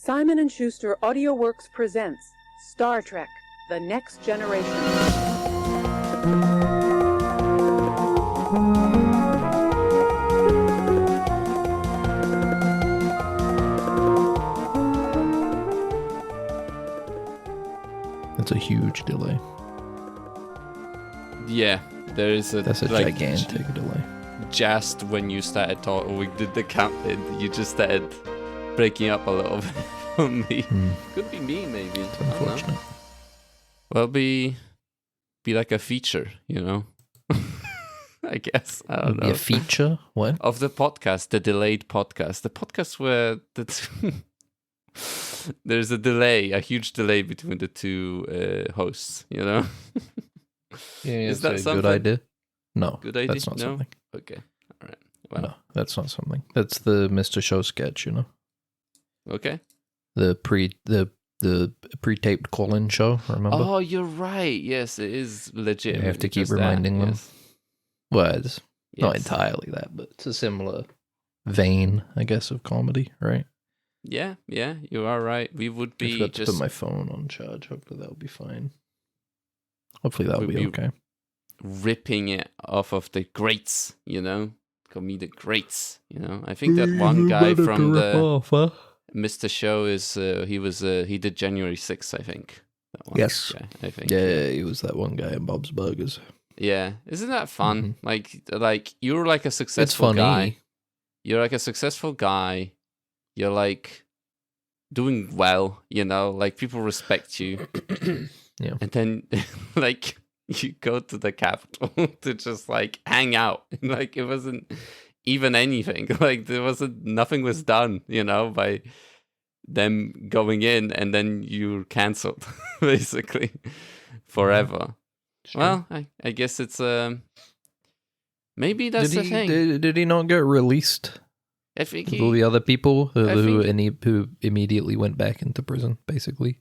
Simon & Schuster AudioWorks presents Star Trek: The Next Generation. That's a huge delay. Yeah, there is a... That's a gigantic delay. Just when you started talking, we did the countdown, you just started breaking up a little bit for me. Could be me, maybe. It's unfortunate. Well, be like a feature, you know? I guess. I don't know. Be a feature? What? Of the podcast, the delayed podcast. The podcast where there's a delay, a huge delay between the two hosts, you know? Yeah, is that a something? good idea? No, Good idea? that's not something. Okay, all right. Well, No, that's not something. That's the Mr. Show sketch, you know? okay. The pre-taped call-in show, remember? Oh, you're right. Yes, it is legit. You have to keep reminding them. Yes. Well, it's not Yes. entirely that, but it's a similar vein, I guess, of comedy, right? Yeah, you are right. We would I be forgot to just put my phone on charge. Hopefully that'll be fine. Hopefully that'll We'll be be- okay. ripping it off of the greats, you know? Comedic greats, you know? I think that one guy from the Mr. Show is, he did January 6th, I think. That one Yes. guy, I think. Yeah, he was that one guy in Bob's Burgers. Yeah. Isn't that fun? Mm-hmm. Like you're like a successful funny. guy. You're like a successful guy. You're like doing well, you know? Like people respect you. Yeah. And then like you go to the Capitol to just like hang out. Like it wasn't even anything. Like nothing was done, you know, by them going in, and then you're cancelled basically forever. Sure. Well, I guess it's maybe that's the thing. Did he not get released? I think With all the other people who think- immediately went back into prison, basically.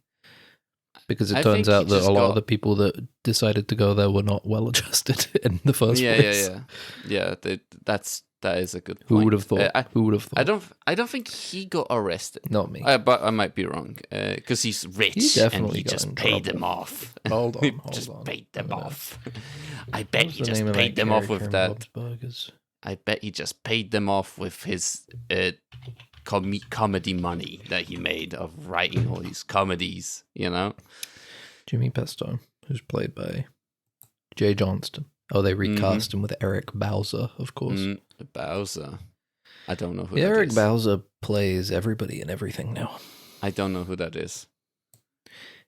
Because it I turns think out he that a just lot of got- the people that decided to go there were not well adjusted in the first place. Yeah. That is a good point. Who would have thought? Who would have thought? I don't think he got arrested. Not me. But I might be wrong because he's rich He definitely and he got just in paid trouble. them off. Hold on, He hold just on. paid them Wait a minute. off. I bet What's he the just name of paid that them off with character in that. Bob's Burgers? I bet he just paid them off with his comedy money that he made of writing all these comedies. You know. Jimmy Pesto, who's played by Jay Johnston. Oh, they recast him with Eric Bauza, of course. Bowser. I don't know who Yeah, that Eric is. Bauza plays everybody and everything now. I don't know who that is.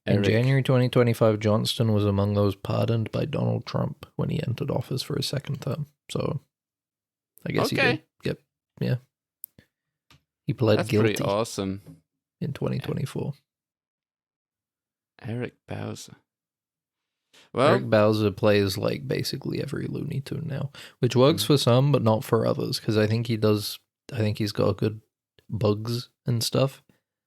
In Eric- January 2025, Johnston was among those pardoned by Donald Trump when he entered office for his second term. So, I guess he Okay. did. Yeah. He pled That's guilty pretty awesome. in 2024. Eric Bowser. Well, Eric Bauza plays like basically every Looney Tune now, which works for some, but not for others. Because I think he's got good bugs and stuff.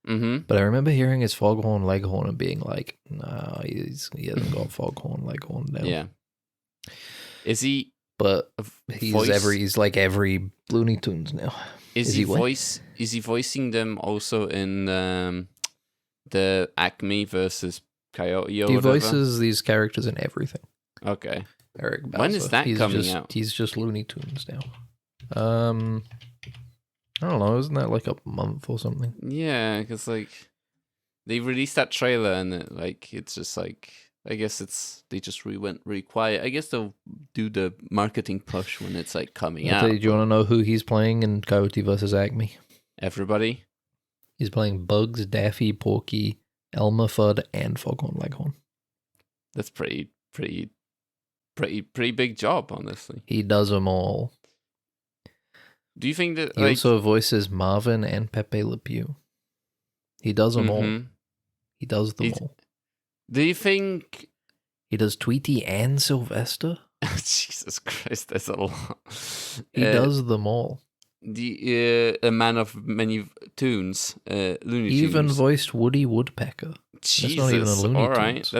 But I remember hearing his Foghorn Leghorn and being like, "Nah, he hasn't got Foghorn Leghorn now." yeah. Is he? But a he's like every Looney Tunes now. Is is he he what? Is he voicing them also in the Acme versus Coyote or He whatever? voices these characters in everything. Okay. Eric Bauza. When is that coming just, out? He's just Looney Tunes now. I don't know. Isn't that like a month or something? Yeah, because like they released that trailer and it's just like I guess they just went really quiet. I guess they'll do the marketing push when it's like coming out. Do you want to know who he's playing in Coyote vs. Acme? Everybody. He's playing Bugs, Daffy, Porky, Elmer Fudd, and Foghorn Leghorn. That's pretty big job, honestly. He does them all. Do you think that He also voices Marvin and Pepe Le Pew. He does them all. He does them all. Do you think? He does Tweety and Sylvester. Jesus Christ, that's a lot. He does them all. A man of many tunes, Looney Tunes. He even voiced Woody Woodpecker. Jesus, not even a Looney all right, Tunes.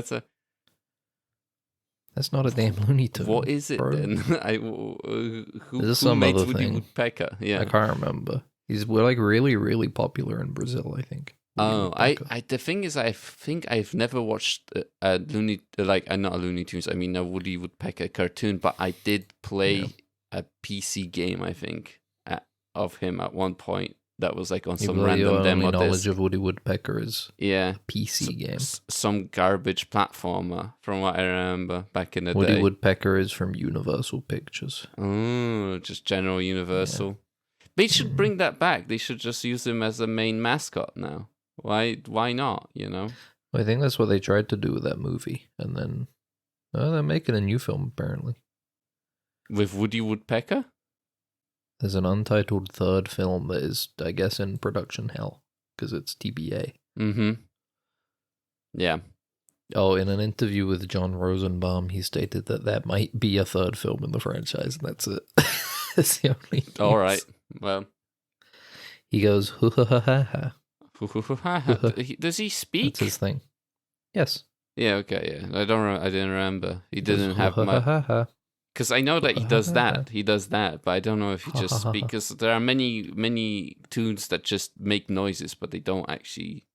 That's not a damn Looney Tune. What is it bro. then? Who some made other Woody thing. Woodpecker? Yeah. I can't remember. We're like really, really popular in Brazil, I think. The thing is, I think I've never watched a not a Looney Tunes. I mean, a Woody Woodpecker cartoon, but I did play a PC game. I think of him at one point. That was like on some random your demo only knowledge disc. of Woody Woodpecker is a PC game. Some garbage platformer, from what I remember back in the day. Woody Woodpecker is from Universal Pictures. Oh, just general Universal. Yeah. They should bring that back. They should just use him as the main mascot now. Why not, you know? I think that's what they tried to do with that movie. And then they're making a new film, apparently. With Woody Woodpecker? There's an untitled third film that is, I guess, in production hell. Because it's TBA. Mm-hmm. Yeah. Oh, in an interview with John Rosenbaum, he stated that might be a third film in the franchise, and that's it. That's the only news. All right. Well. He goes, ha ha ha ha ha. Does he speak? That's his thing. Yes. Yeah, okay, yeah. I didn't remember. He didn't have much. Because I know that he does that. He does that, but I don't know if he just speaks. Because there are many tunes that just make noises, but they don't actually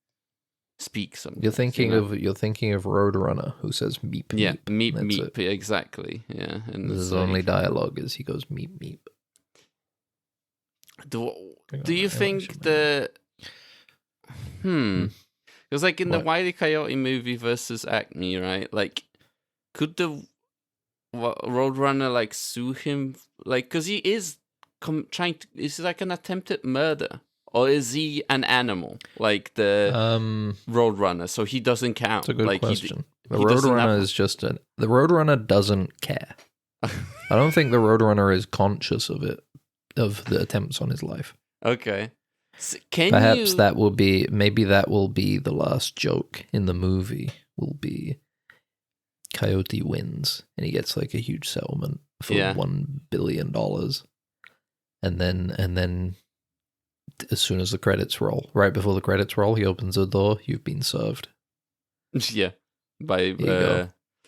speak. Sometimes you're thinking of Roadrunner, who says meep. Yeah, meep That's meep. Exactly. Yeah, and his only dialogue is he goes meep meep. Do you think the Because like in the Wile E. Coyote movie versus Acme, right? Like, could the Roadrunner like sue him? Like, because he is is it like an attempted murder, or is he an animal like the Roadrunner? So he doesn't count. That's a good like, question. The Roadrunner is just the Roadrunner doesn't care. I don't think the Roadrunner is conscious of it, of the attempts on his life. Okay. So Perhaps that will be the last joke in the movie. Will be Coyote wins and he gets like a huge settlement for $1 billion, and then as soon as the credits roll, right before the credits roll, he opens the door. You've been served. Yeah, by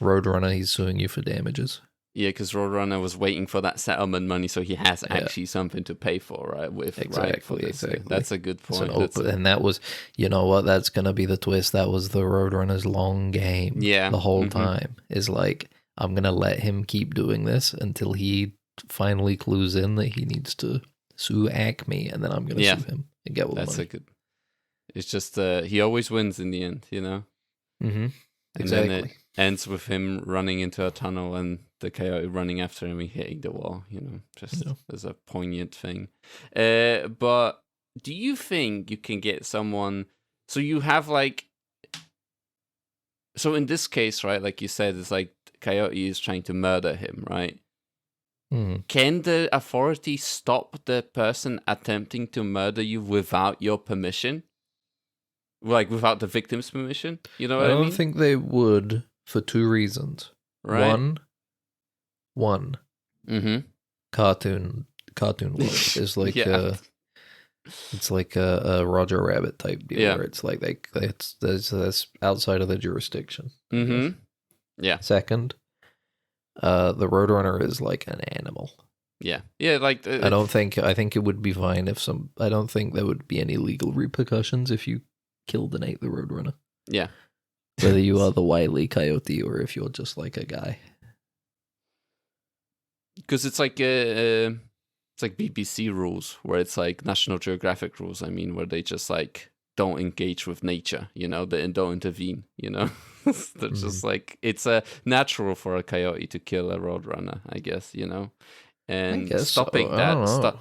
Roadrunner. He's suing you for damages. Yeah, because Roadrunner was waiting for that settlement money, so he has actually something to pay for, right? Exactly. That's a good point. And that was, you know what? That's gonna be the twist. That was the Roadrunner's long game. Yeah, the whole time is like, I'm gonna let him keep doing this until he finally clues in that he needs to sue Acme, and then I'm gonna sue him and get all the money. It's just he always wins in the end, you know. Mm-hmm. Exactly. And then it ends with him running into a tunnel and the coyote running after him and hitting the wall, you know, just as a poignant thing. But do you think you can get someone, so you have like, so in this case, right, like you said, it's like Coyote is trying to murder him, right? Mm. Can the authorities stop the person attempting to murder you without your permission? Like, without the victim's permission? You know what I mean? I don't think they would, for two reasons. Right. One. Mm-hmm. Cartoon love is like it's like a Roger Rabbit type deal where it's like that's outside of the jurisdiction. Mm-hmm. Yeah. Second, the Roadrunner is like an animal. Yeah. Yeah, like I think it would be fine if I don't think there would be any legal repercussions if you killed and ate the Roadrunner. Yeah. Whether you are the Wile E. Coyote or if you're just like a guy. Because it's like BBC rules, where it's like National Geographic rules, I mean, where they just like don't engage with nature, you know, they don't intervene, you know. They're just like, it's natural for a coyote to kill a Roadrunner, I guess, you know. And stopping that,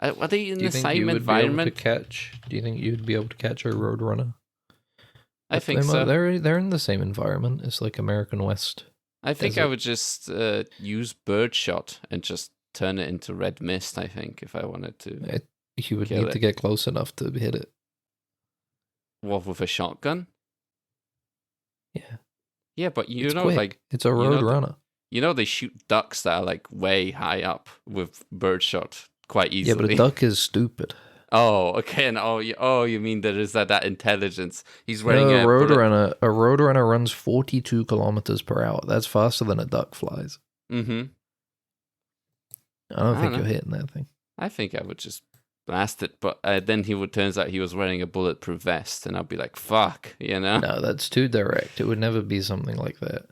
are they in the same environment? Do you think you'd be able to catch a Roadrunner? I think so. They're in the same environment. It's like American West. I think I would just use birdshot and just turn it into red mist, I think, if I wanted to. You would need to get close enough to hit it. What, with a shotgun? Yeah. Yeah, but it's a Roadrunner. You know they shoot ducks that are like way high up with birdshot quite easily. Yeah, but a duck is stupid. Oh, okay. And you mean there is that intelligence? He's wearing a Roadrunner. A Roadrunner runs 42 kilometers per hour. That's faster than a duck flies. Mm-hmm. I don't think you're hitting that thing. I think I would just blast it. But then turns out he was wearing a bulletproof vest, and I'll be like, fuck, you know? No, that's too direct. It would never be something like that.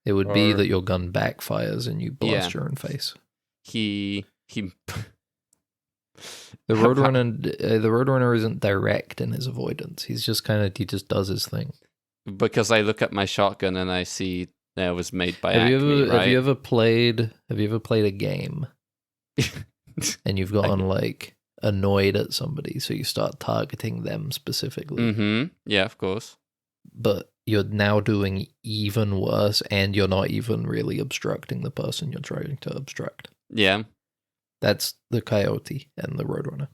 It would be that your gun backfires and you blast your own face. He The Roadrunner isn't direct in his avoidance. He just does his thing. Because I look at my shotgun and I see that it was made by Have Acme, you ever played a game and you've gotten like annoyed at somebody, so you start targeting them specifically? Mm-hmm. Yeah, of course. But you're now doing even worse, and you're not even really obstructing the person you're trying to obstruct. Yeah. That's the Coyote and the Roadrunner.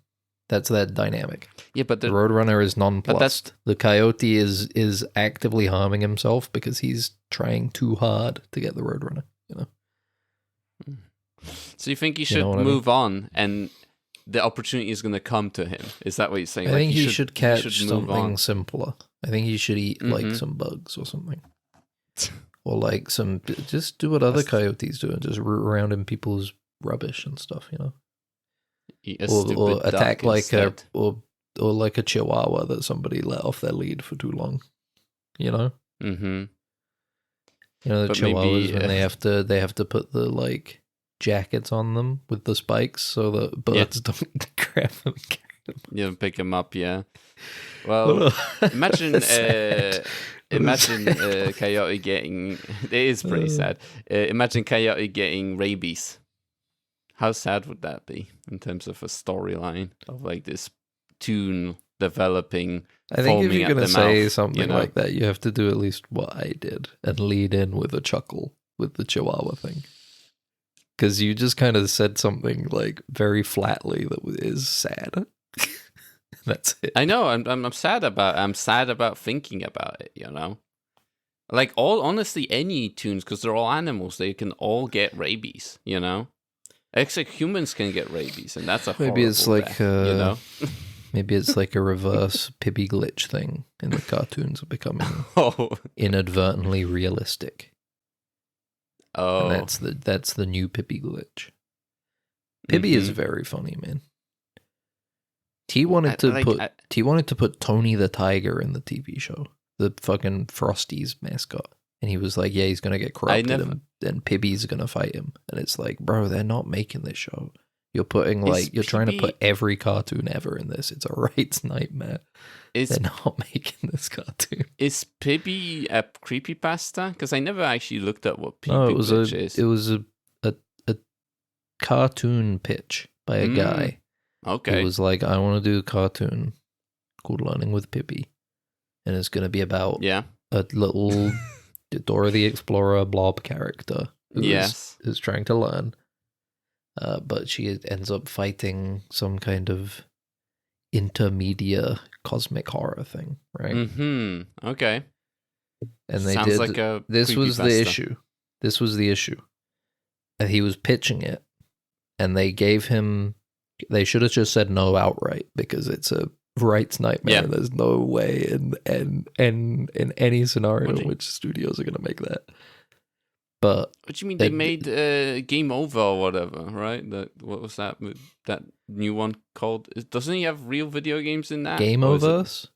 That's that dynamic. Yeah, but the Roadrunner is nonplussed. The Coyote is actively harming himself because he's trying too hard to get the Roadrunner, you know? So you think he should move on and the opportunity is going to come to him? Is that what you're saying? I think he should catch something simpler. I think he should eat like some bugs or something. Or like just do what other coyotes do and just root around in people's rubbish and stuff, you know? Or attack like or like a chihuahua that somebody let off their lead for too long, you know? Mm-hmm. You know, the chihuahuas, when they have to put the like jackets on them with the spikes so that birds don't grab them and carry them. Yeah, pick them up, yeah. Well, imagine Coyote getting... It is pretty sad. Imagine Coyote getting rabies. How sad would that be in terms of a storyline of like this tune developing? I think if you're going to say something like that, you have to do at least what I did and lead in with a chuckle with the chihuahua thing. Because you just kind of said something like very flatly that is sad. That's it. I know. I'm sad about thinking about it. You know, like honestly, any tunes, because they're all animals, they can all get rabies. You know, except humans can get rabies, and that's a horrible maybe it's like death, you know. Maybe it's like a reverse Pibby glitch thing, and the cartoons are becoming inadvertently realistic. Oh, and that's the new Pibby glitch. Pibby is very funny, man. He wanted to put Tony the Tiger in the TV show, the fucking Frosties mascot, and he was like, "Yeah, he's gonna get corrupted, and Pibby's gonna fight him." And it's like, bro, they're not making this show. You're putting you're trying to put every cartoon ever in this. It's a rights nightmare. They're not making this cartoon. Is Pibby a creepypasta? Because I never actually looked at what Pibby is. It was a cartoon pitch by a guy. Okay. It was like, I want to do a cartoon called Learning with Pibby. And it's going to be about a little Dora the Explorer blob character who is trying to learn. But she ends up fighting some kind of intermedia cosmic horror thing, right? Mm-hmm. Okay. And this was the issue. This was the issue. And he was pitching it, and they gave him... They should have just said no outright because it's a rights nightmare. Yeah. There's no way in any scenario in which studios are going to make that. But what do you mean they made Game Over or whatever, right? What was that new one called? Doesn't he have real video games in that? Game Oververse?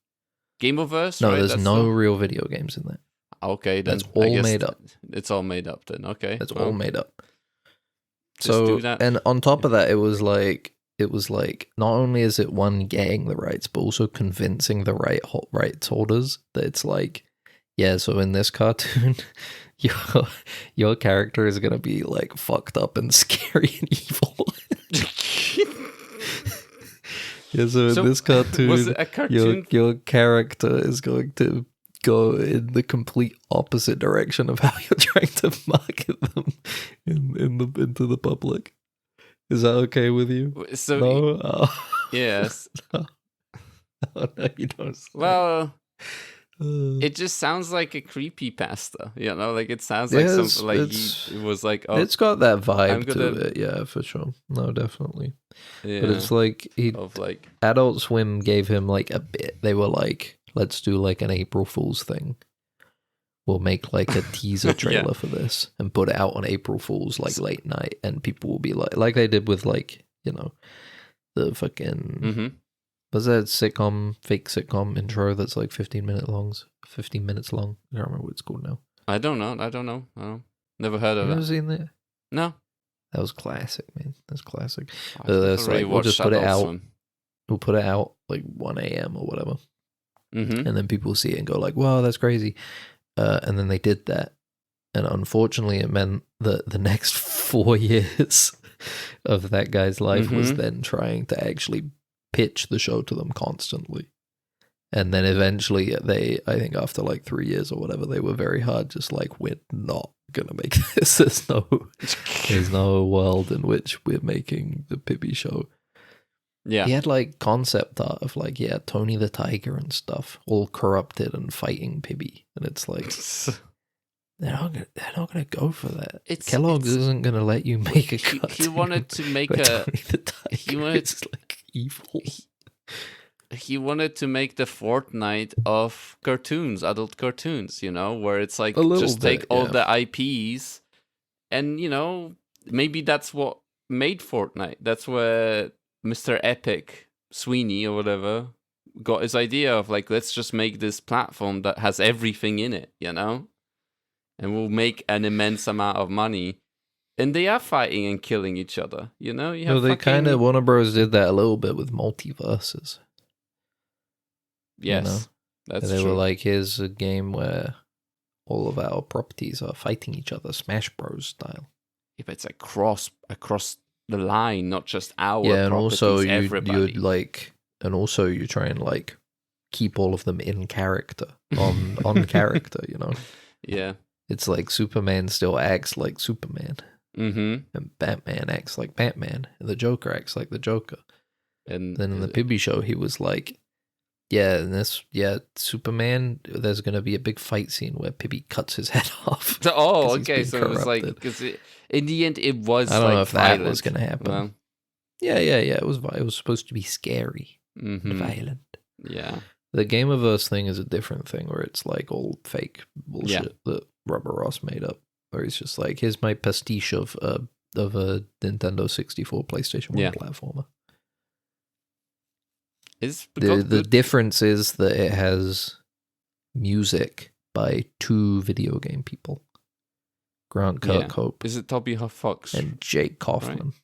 Game Oververse? No, there's no real video games in that. Okay, then that's all made up. It's all made up then. Okay, that's all made up. So and on top of that, it was like not only is it one getting the rights, but also convincing the rights holders that it's like, yeah, so in this cartoon, your character is gonna be like fucked up and scary and evil. Yeah, so in this cartoon, was it a cartoon? Your character is going to go in the complete opposite direction of how you're trying to market them into the public. Is that okay with you? So no? Yes. No, no, you don't. Well, it just sounds like a creepypasta, you know? Like it sounds like something like it was like, oh, it's got that vibe to it, yeah, for sure. No, definitely. Yeah. But it's like Adult Swim gave him like a bit. They were like, let's do like an April Fool's thing. We'll make like a teaser trailer for this and put it out on April Fool's like late night, and people will be like they did with like, you know, The fucking Mm-hmm. was that fake sitcom intro that's like 15 minutes long. I don't remember what it's called now. I don't know. Never heard of You it. ever seen that? No. That was classic, man. That's classic. I've never really we'll just watched put it Adult out. Swim. We'll put it out like 1 a.m. or whatever. Mm-hmm. And then people see it and go like, wow, that's crazy. And then they did that. And unfortunately, it meant that the next 4 years of that guy's life was then trying to actually pitch the show to them constantly. And then eventually I think after like 3 years or whatever, they were very hard, just like, we're not going to make this. There's no world in which we're making the Pibby show. Yeah. He had like concept art of like, Tony the Tiger and stuff, all corrupted and fighting Pibby. And it's like, they're not gonna go for that. Kellogg's isn't gonna let you make a cut. He wanted to make Tony a... the Tiger is like evil. He wanted to make the Fortnite of cartoons, adult cartoons, where it's like, just take all the IPs and, maybe that's what made Fortnite. That's where Mr. Epic, Sweeney or whatever, got his idea of like, let's just make this platform that has everything in it, and we'll make an immense amount of money. And they are fighting and killing each other, They kind of, Warner Bros. Did that a little bit with multiverses. Yes, that's they true. were like, here's a game where all of our properties are fighting each other, Smash Bros. Style. Yeah, but it's across the line, not just our and properties, also everybody. you try and like keep all of them in character, on character, Yeah. It's like Superman still acts like Superman. Mm-hmm. And Batman acts like Batman. And the Joker acts like the Joker. And then in the Pibby show, he was like, Superman, there's going to be a big fight scene where Pibby cuts his head off. Oh, okay, so it was like, because in the end, it was I don't know if violent. that was going to happen. Well, yeah, it was supposed to be scary and violent. Yeah. The Gameverse thing is a different thing where it's like all fake bullshit that Rubber Ross made up. Where he's just like, here's my pastiche of a Nintendo 64 PlayStation 1 platformer. The difference is that it has music by 2 video game people. Grant Kirkhope. Is it Toby Fox? And Jake Kaufman. Right?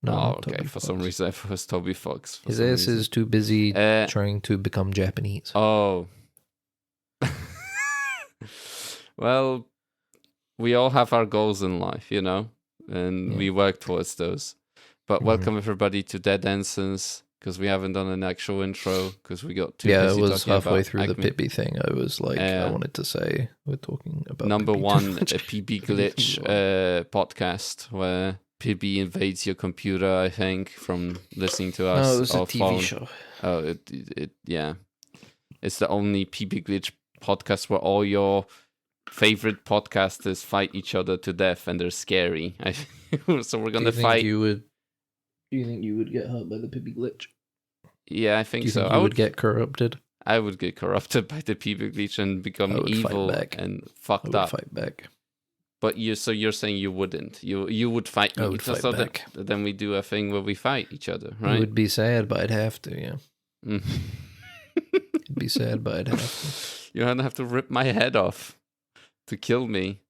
No, okay. For some reason, I thought it was Toby Fox. His ass is too busy trying to become Japanese. Oh. Well, we all have our goals in life, and we work towards those. But welcome everybody to Dead Ensigns, because we haven't done an actual intro, because we got too busy. It was halfway through the Pibby thing. I was like, I wanted to say, we're talking about number one, a PB Glitch podcast, where Pibby invades your computer, I think, from listening to us. No, it was a TV show. Oh, yeah. It's the only PB Glitch podcast where all your favorite podcasters fight each other to death, and they're scary. So we're gonna fight. Do you think you would get hurt by the Pibby Glitch? Yeah, I think so. Think you would get corrupted? I would get corrupted by the PB Glitch and become evil and fucked up. Fight back. But you're saying you wouldn't. You would fight me. I would fight back. Then we do a thing where we fight each other, right? It would be sad, but I'd have to, yeah. It'd be sad, but I'd have to. You're gonna have to rip my head off to kill me.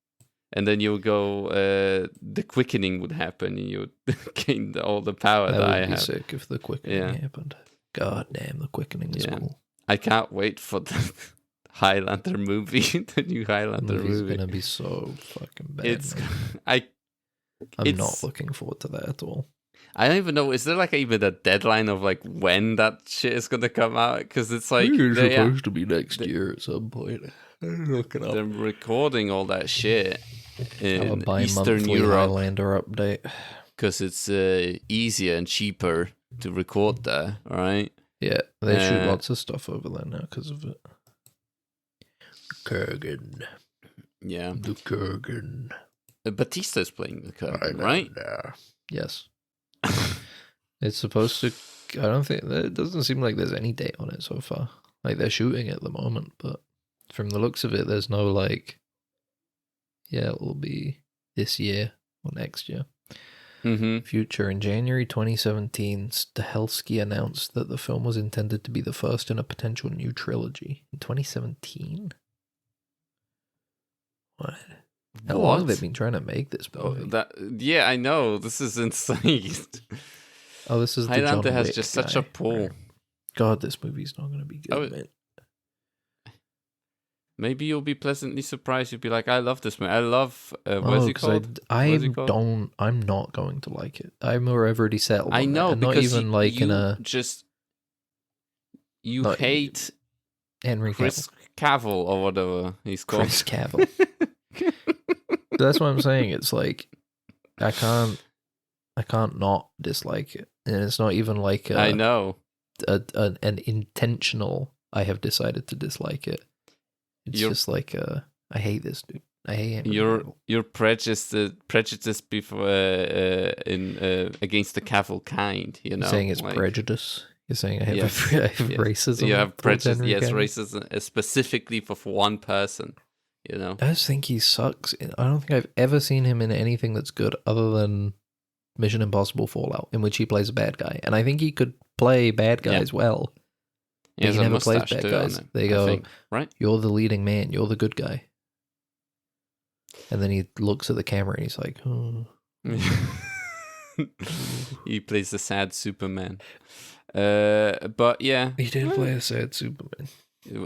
And then you would go, the quickening would happen, and you would gain all the power that I have. That would be sick if the quickening happened. God damn, the quickening is cool. I can't wait for the Highlander movie, the new Highlander movie. It's gonna be so fucking bad. I'm not looking forward to that at all. I don't even know. Is there like even a deadline of like when that shit is gonna come out? Because it's like it's supposed to be next year at some point. They're recording all that shit in Eastern Europe. Highlander update because it's easier and cheaper to record there. All right. Yeah, they shoot lots of stuff over there now because of it. Kurgan. Yeah. The Kurgan. Batista's playing the Kurgan, right? Yes. It's supposed to. I don't think. It doesn't seem like there's any date on it so far. Like they're shooting at the moment, but from the looks of it, there's no like. Yeah, it will be this year or next year. Future. In January 2017, Stahelski announced that the film was intended to be the first in a potential new trilogy. In 2017? What? How long have they been trying to make this movie? Yeah, I know. This is insane. Oh, this is the Highlander John has Wick just guy. such a pull. Right. God, this movie's not going to be good, man. Maybe you'll be pleasantly surprised. You'll be like, I love this movie. I love... what's it called? I'm not going to like it. I'm already settled on I know, that. because not even like in a... You hate Henry Chris Cavill or whatever he's called. Chris Cavill. That's what I'm saying. It's like, I can't not dislike it. And it's not even like I know. an intentional, I have decided to dislike it. It's just like, I hate this dude. I hate him. You're prejudiced before against the Cavill kind. You know, you're saying it's like, prejudice. You're saying I have racism. You have prejudice. Henry Yes, Cavill? racism specifically for one person. You know, I just think he sucks. I don't think I've ever seen him in anything that's good other than Mission Impossible Fallout, in which he plays a bad guy, and I think he could play bad guys well. He has he a never plays mustache bad too, guys. on it, They I go, think, right? You're the leading man. You're the good guy. And then he looks at the camera and he's like, oh. He plays the sad Superman. But yeah, He did play a sad Superman.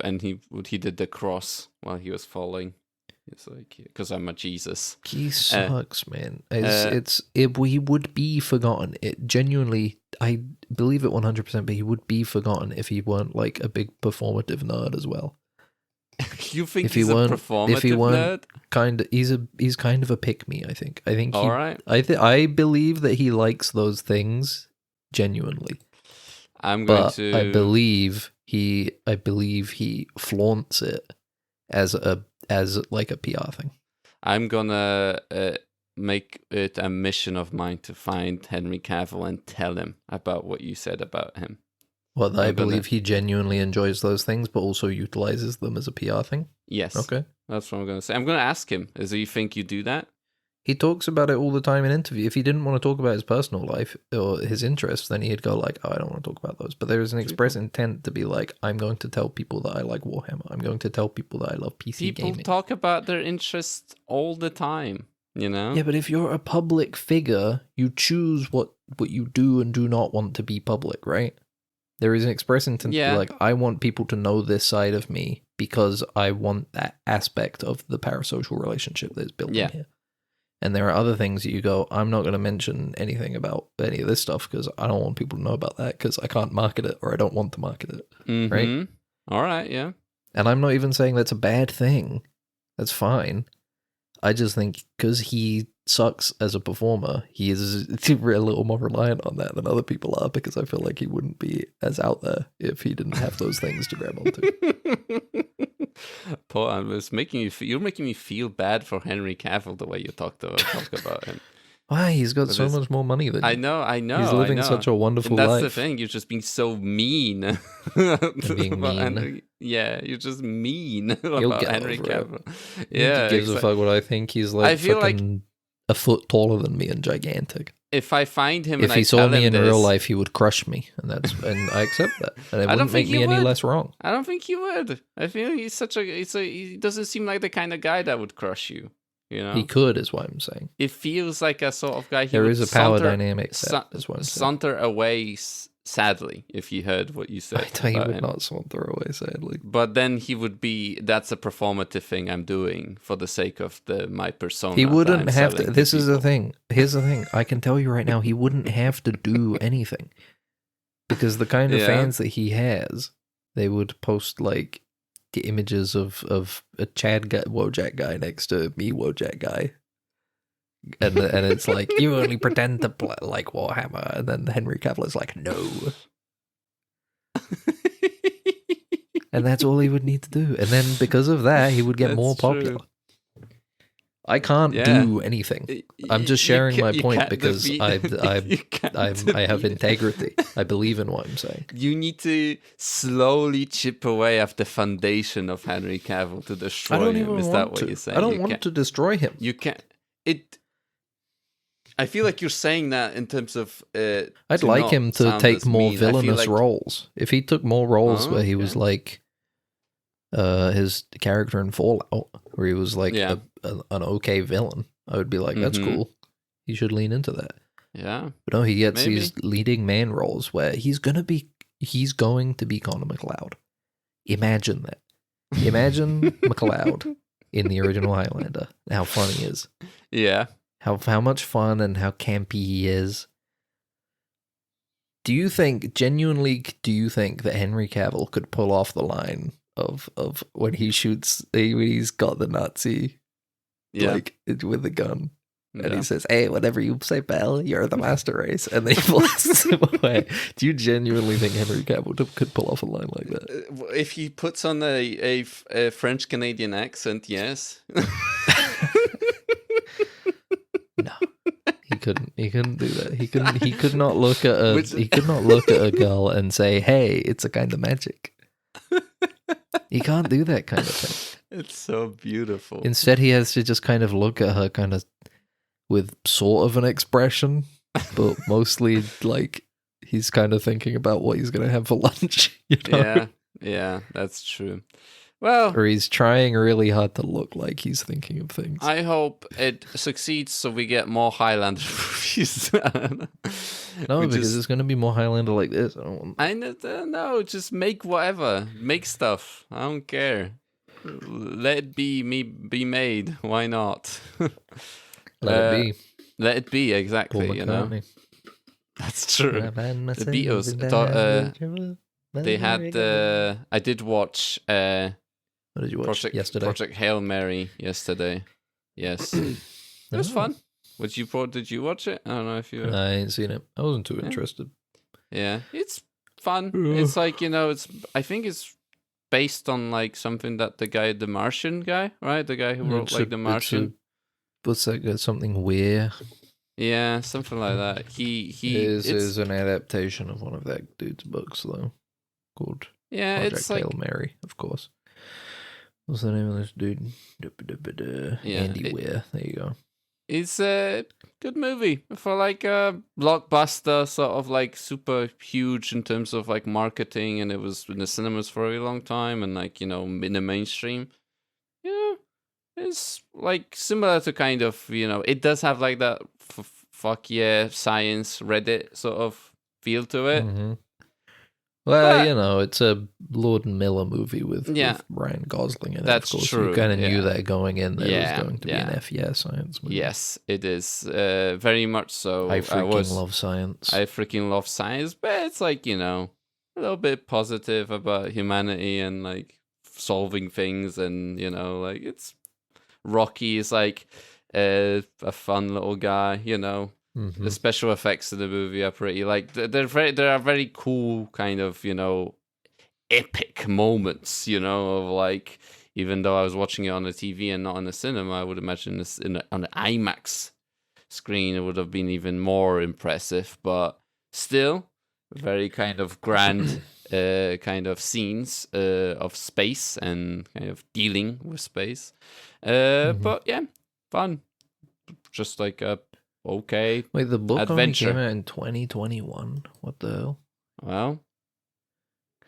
And he did the cross while he was falling. It's like, because I'm a Jesus. He sucks, man. He would be forgotten. It genuinely, I believe it 100%, but he would be forgotten if he weren't like a big performative nerd as well. You think he's a performative nerd? He's kind of a pick-me, I think. All right. I believe that he likes those things genuinely. I believe he flaunts it as like a PR thing. I'm gonna make it a mission of mine to find Henry Cavill and tell him about what you said about him. Well, I believe he genuinely enjoys those things, but also utilizes them as a PR thing. Yes. Okay. That's what I'm gonna say. I'm gonna ask him. Do you think you do that? He talks about it all the time in interviews. If he didn't want to talk about his personal life or his interests, then he'd go like, oh, I don't want to talk about those. But there is an express intent to be like, I'm going to tell people that I like Warhammer. I'm going to tell people that I love PC gaming. People talk about their interests all the time, you know? Yeah, but if you're a public figure, you choose what you do and do not want to be public, right? There is an express intent to be like, I want people to know this side of me because I want that aspect of the parasocial relationship that's built in here. And there are other things that you go, I'm not going to mention anything about any of this stuff because I don't want people to know about that because I can't market it or I don't want to market it. Right? All right, yeah. And I'm not even saying that's a bad thing. That's fine. I just think because he sucks as a performer, he is a little more reliant on that than other people are because I feel like he wouldn't be as out there if he didn't have those things to grab onto. Paul, you're making me feel bad for Henry Cavill the way you talk about him. Why? He's got so much more money than you. I know. He's living such a wonderful life. That's the thing. You're just being so mean. Being mean. You're just mean about Henry Cavill. Yeah, he gives a fuck what I think. He's like, I feel like a foot taller than me and gigantic. If I find him, if he saw me in real life, he would crush me, and I accept that, and it wouldn't make me any less wrong. I don't think he would. I feel he doesn't seem like the kind of guy that would crush you. You know, he could, is what I'm saying. It feels like a sort of guy. There is a power dynamic. Is what I'm saying. Saunter away sadly, if he heard what you said. He would not saunter away sadly. But then he would be. That's a performative thing I'm doing for the sake of my persona. He wouldn't have to. This is the thing. Here's the thing. I can tell you right now, he wouldn't have to do anything because the kind of fans that he has, they would post like the images of a Chad Wojak guy next to me Wojak guy. And it's like, you only pretend to play like Warhammer, and then Henry Cavill is like, no. And that's all he would need to do. And then because of that, he would get more popular. True. I can't do anything. I'm just sharing my point because I have integrity. I believe in what I'm saying. You need to slowly chip away at the foundation of Henry Cavill to destroy him. Is that what you're saying? I don't want to destroy him. You can't. I feel like you're saying that in terms of. I'd like him to take more villainous like... roles. If he took more roles where he was like his character in Fallout, where he was like an okay villain, I would be like, that's cool. He should lean into that. Yeah. But no, he gets these leading man roles where he's going to be Connor McLeod. Imagine that. Imagine McLeod in the original Highlander. How fun he is. Yeah. How much fun and how campy he is. Genuinely, do you think that Henry Cavill could pull off the line of when he shoots, when he's got the Nazi, like, with the gun? And he says, hey, whatever you say, pal, you're the master race. And then he blasts him away. Do you genuinely think Henry Cavill could pull off a line like that? If he puts on a French-Canadian accent, yes. No. He couldn't do that. He could not look at a girl and say, hey, it's a kind of magic. He can't do that kind of thing. It's so beautiful. Instead, he has to just kind of look at her kind of with sort of an expression, but mostly like he's kind of thinking about what he's going to have for lunch. You know? Yeah, that's true. Well, or he's trying really hard to look like he's thinking of things. I hope it succeeds so we get more Highlander movies. No, because there's going to be more Highlander like this. I don't know. Just make whatever. Make stuff. I don't care. Let it be made. Why not? Let it be. Let it be, exactly, you know. That's true. The Beatles. They had. I did watch. What did you watch yesterday? Project Hail Mary yesterday. Yes, it was fun. Did you watch it? I don't know if you. I ain't seen it. I wasn't too interested. Yeah, it's fun. It's like, you know, I think it's based on like something that the Martian guy, right? The guy who wrote like The Martian. What's that? Something weird. Yeah, something like that. He is an adaptation of one of that dude's books, though, called Project it's like Hail Mary, of course. What's the name of this dude? Andy Weir. There you go. It's a good movie for like a blockbuster, sort of like super huge in terms of like marketing, and it was in the cinemas for a very long time, and like, you know, in the mainstream. Yeah, it's like similar to kind of, you know, it does have like that fuck yeah science Reddit sort of feel to it. Mm-hmm. Well, you know, it's a Lord Miller movie with Ryan Gosling in it. That's of course. true. You kind of knew that going in. That it was going to be an science movie. Yes, it is. Very much so. I freaking love science. I freaking love science, but it's like, you know, a little bit positive about humanity and like solving things, and, you know, like it's Rocky is like a fun little guy, you know. Mm-hmm. The special effects of the movie are pretty like there are very cool kind of, you know, epic moments, you know, of like, even though I was watching it on the TV and not on the cinema, I would imagine this on the IMAX screen it would have been even more impressive, but still very kind of grand kind of scenes of space and kind of dealing with space. But yeah, fun. Just like a okay. Wait, the book adventure. only came out in 2021. What the hell? Well,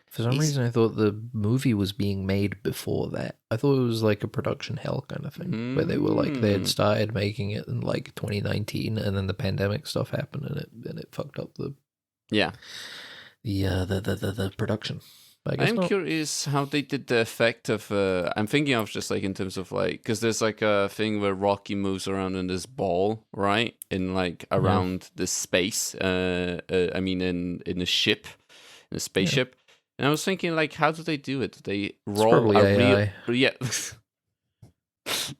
for some reason, I thought the movie was being made before that. I thought it was like a production hell kind of thing, where they were like they had started making it in like 2019, and then the pandemic stuff happened, and it fucked up the production. I'm curious how they did the effect of. I'm thinking of just like in terms of like, because there's like a thing where Rocky moves around in this ball, right? In like around this space. I mean, in a ship, in a spaceship. And I was thinking, like, how do they do it? Do they roll a AI. real?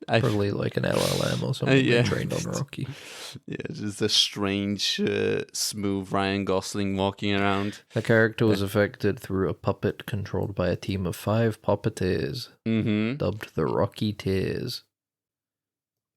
Probably like an LLM or something trained on Rocky. Yeah, just a strange, smooth Ryan Gosling walking around. The character was affected through a puppet controlled by a team of 5 puppeteers, dubbed the Rocky Tears.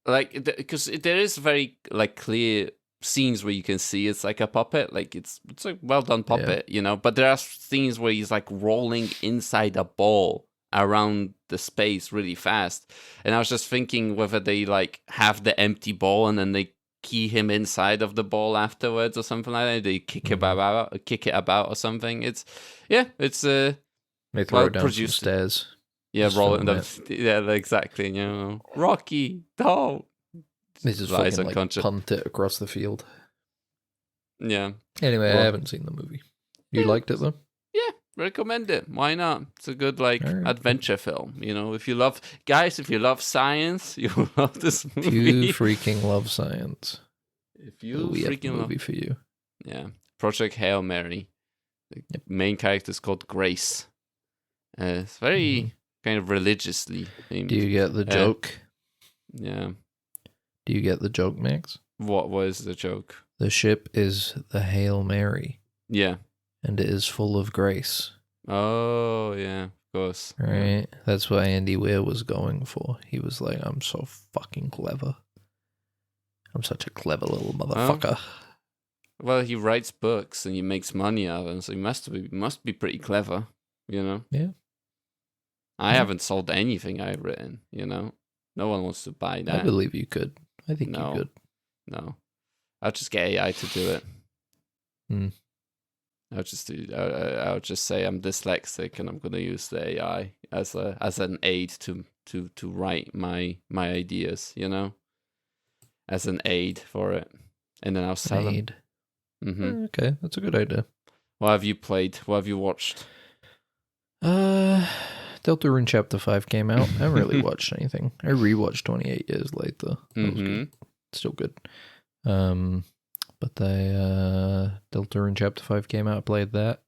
Like, because there is very like clear scenes where you can see it's like a puppet, like it's a well done puppet, you know. But there are scenes where he's like rolling inside a ball around the space really fast, and I was just thinking whether they like have the empty ball and then they key him inside of the ball afterwards or something like that. They kick it about or something. It's they throw well it down some produced. stairs. Yeah, Just roll it. film Yeah, exactly. Rocky, don't. They just Lies fucking like unconscious. punt it across the field. Yeah. Anyway, Well, I haven't seen the movie. You liked it though? Yeah, recommend it. Why not? It's a good Alright. adventure film. If you love science, you will love this If movie. you freaking love science, If you we have the freaking love, movie for you. yeah, Project Hail Mary. The main character is called Grace. It's very kind of religiously themed. Do you get the joke? Yeah. Do you get the joke, Max? What was the joke? The ship is the Hail Mary, Yeah. and it is full of grace. Oh, yeah, of course. Right? That's what Andy Weir was going for. He was like, I'm so fucking clever. I'm such a clever little motherfucker. Well, he writes books and he makes money out of them, so he must be pretty clever, Yeah. I haven't sold anything I've written, No one wants to buy that. I believe you could. I think No. you could. No. I'll just get AI to do it. I'll just say I'm dyslexic and I'm gonna use the AI as an aid to write my ideas, as an aid for it, and then I'll sell them. Mm-hmm. Okay, that's a good idea. What have you played? What have you watched? Deltarune Chapter 5 came out. I haven't really watched anything. I rewatched 28 Years Later. That was good. Still good. But Deltarune Chapter 5 came out. I played that.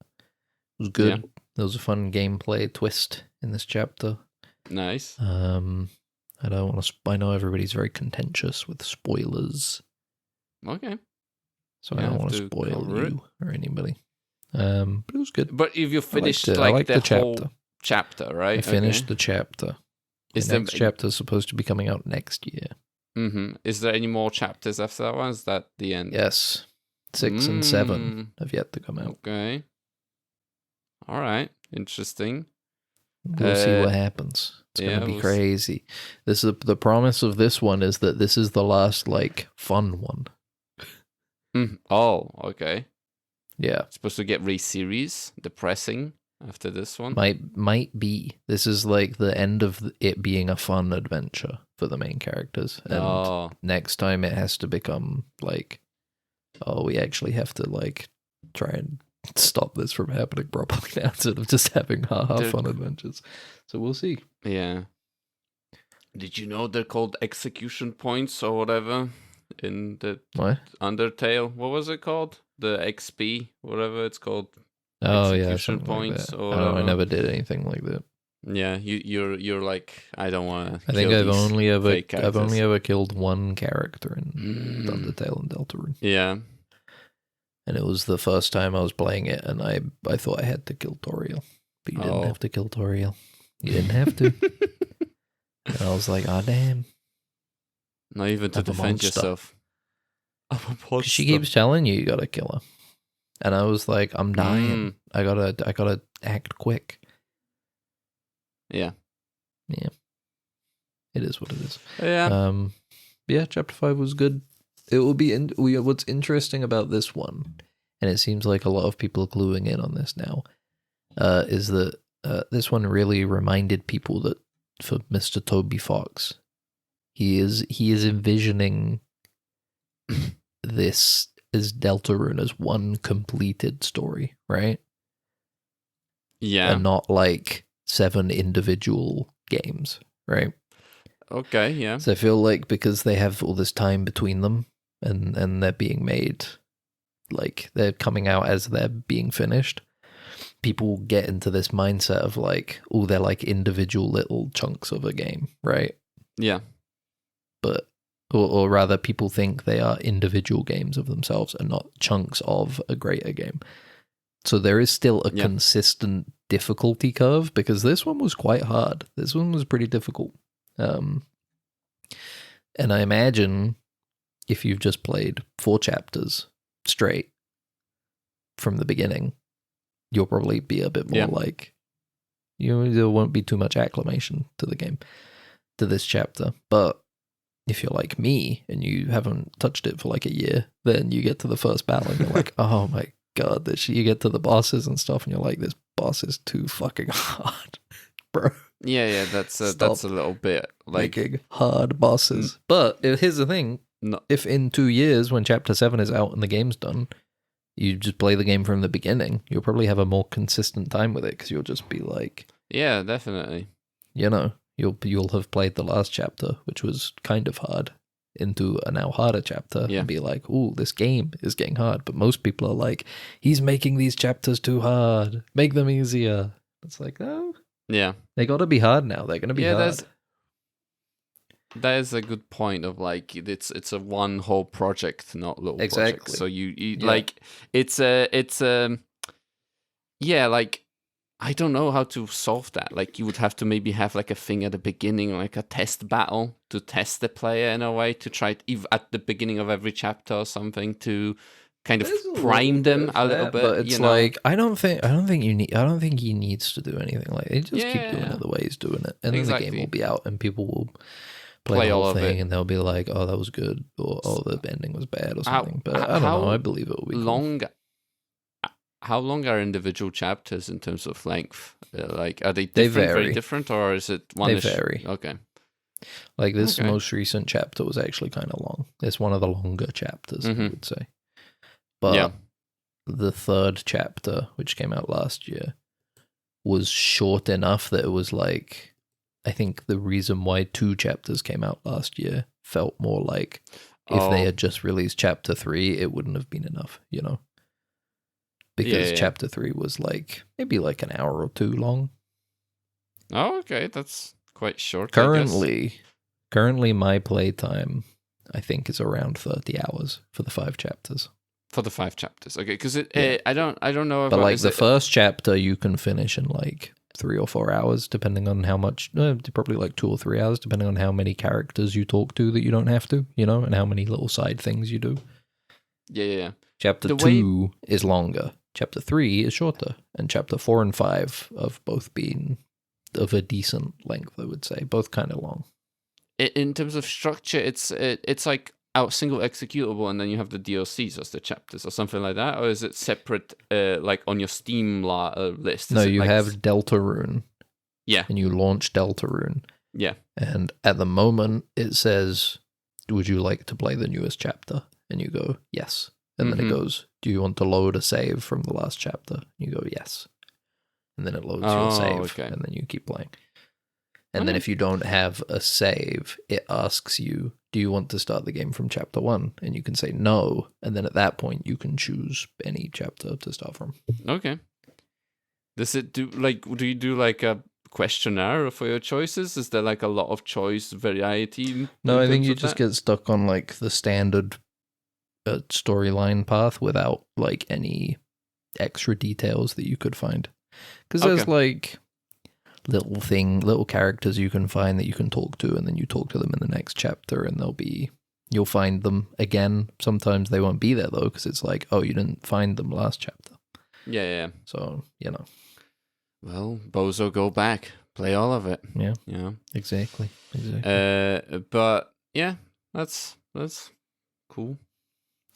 It was good. Yeah. There was a fun gameplay twist in this chapter. Nice. I don't want to. I know everybody's very contentious with spoilers. Okay. So I don't want to spoil you or anybody. But it was good. But if you finished I liked the chapter. whole chapter, right? I finished the chapter. The next chapter is supposed to be coming out next year. Mm-hmm. Is there any more chapters after that one? Is that the end? Yes. 6 and 7 have yet to come out. Okay. All right. Interesting. We'll see what happens. It's going to be crazy. This is the promise of this one is that this is the last fun one. Oh, okay. Yeah. Supposed to get re-series, depressing after this one. Might be. This is the end of it being a fun adventure for the main characters. And next time it has to become we actually have to try and stop this from happening properly now instead of just having fun adventures. So we'll see. Yeah. Did you know they're called execution points or whatever in the Undertale? What was it called? The XP, whatever it's called. Oh execution yeah, points like or whatever. I never did anything like that. Yeah, you're like, I don't want to. I think I've only ever killed one character in Undertale and Deltarune. Yeah. And it was the first time I was playing it, and I thought I had to kill Toriel, but you didn't have to kill Toriel. You didn't have to. And I was like, damn. Not even to defend yourself. She keeps telling you gotta kill her. And I was like, I'm dying. I gotta act quick. Yeah. Yeah. It is what it is. Yeah. Yeah, chapter 5 was good. It will be what's interesting about this one, and it seems like a lot of people are gluing in on this now, is that this one really reminded people that for Mr. Toby Fox, he is envisioning this as Deltarune as one completed story, right? Yeah. And not 7 individual games, right? Okay, yeah. So I feel like because they have all this time between them and they're being made, they're coming out as they're being finished, people get into this mindset of they're individual little chunks of a game, right? Yeah. But, or rather people think they are individual games of themselves and not chunks of a greater game. So there is still a consistent difficulty curve because this one was quite hard. This one was pretty difficult. And I imagine if you've just played 4 chapters straight from the beginning, you'll probably be a bit more there won't be too much acclamation to the game, to this chapter. But if you're like me and you haven't touched it for like a year, then you get to the first battle and you're like, oh my god, you get to the bosses and stuff and you're like, this boss is too fucking hard, bro. Yeah, that's a little bit like making hard bosses. But here's the thing: if in 2 years, when Chapter 7 is out and the game's done, you just play the game from the beginning, you'll probably have a more consistent time with it because you'll just be like, yeah, definitely. You know, you'll have played the last chapter, which was kind of hard, into a now harder chapter, and be like, ooh, this game is getting hard. But most people are like, he's making these chapters too hard. Make them easier. It's like, oh. Yeah. They got to be hard now. They're going to be hard. That is a good point of like, it's a one whole project, not little projects. So you like, it's like, I don't know how to solve that. Like, you would have to maybe have like a thing at the beginning, like a test battle to test the player in a way, to try it at the beginning of every chapter or something to kind of prime them a little bit. But it's like, I don't think he needs to do anything like it. Just keep doing it the way he's doing it, and then the game will be out and people will play the whole thing and they'll be like, oh, that was good, or oh, the ending was bad or something. But I don't know. I believe it will be long. Cool. How long are individual chapters in terms of length? Like, are they different, very different, or is it one? They vary. Okay. Like this most recent chapter was actually kind of long. It's one of the longer chapters, I would say. But the third chapter, which came out last year, was short enough that it was like, I think the reason why 2 chapters came out last year felt more like if they had just released chapter 3, it wouldn't have been enough, you know? Because chapter 3 was like maybe like an hour or 2 long. Oh, okay, that's quite short. Currently, my playtime, I think, is around 30 hours for the 5 chapters. For the 5 chapters, okay? Because I don't know. But like the first chapter, you can finish in like 3 or 4 hours, depending on how much. Probably like 2 or 3 hours, depending on how many characters you talk to that you don't have to, you know, and how many little side things you do. Yeah. Chapter 2 is longer. Chapter 3 is shorter, and chapter 4 and 5 have both been of a decent length, I would say, both kind of long. In terms of structure, it's like out single executable, and then you have the DLCs as the chapters or something like that, or is it separate, like on your Steam list? No, you have Deltarune. Yeah, and you launch Deltarune. Yeah, and at the moment it says, "Would you like to play the newest chapter?" And you go, "Yes." And then it goes, do you want to load a save from the last chapter? You go, yes. And then it loads your save, and then you keep playing. And then if you don't have a save, it asks you, do you want to start the game from chapter 1? And you can say no. And then at that point, you can choose any chapter to start from. Okay. Do you do like a questionnaire for your choices? Is there like a lot of choice variety? No, I think you just get stuck on like the standard storyline path without like any extra details that you could find, because there's like little characters you can find that you can talk to, and then you talk to them in the next chapter and you'll find them again. Sometimes they won't be there though, because it's like, oh, you didn't find them last chapter. Yeah. So, you know, well, Bozo, go back, play all of it. Yeah, exactly. But yeah, that's cool.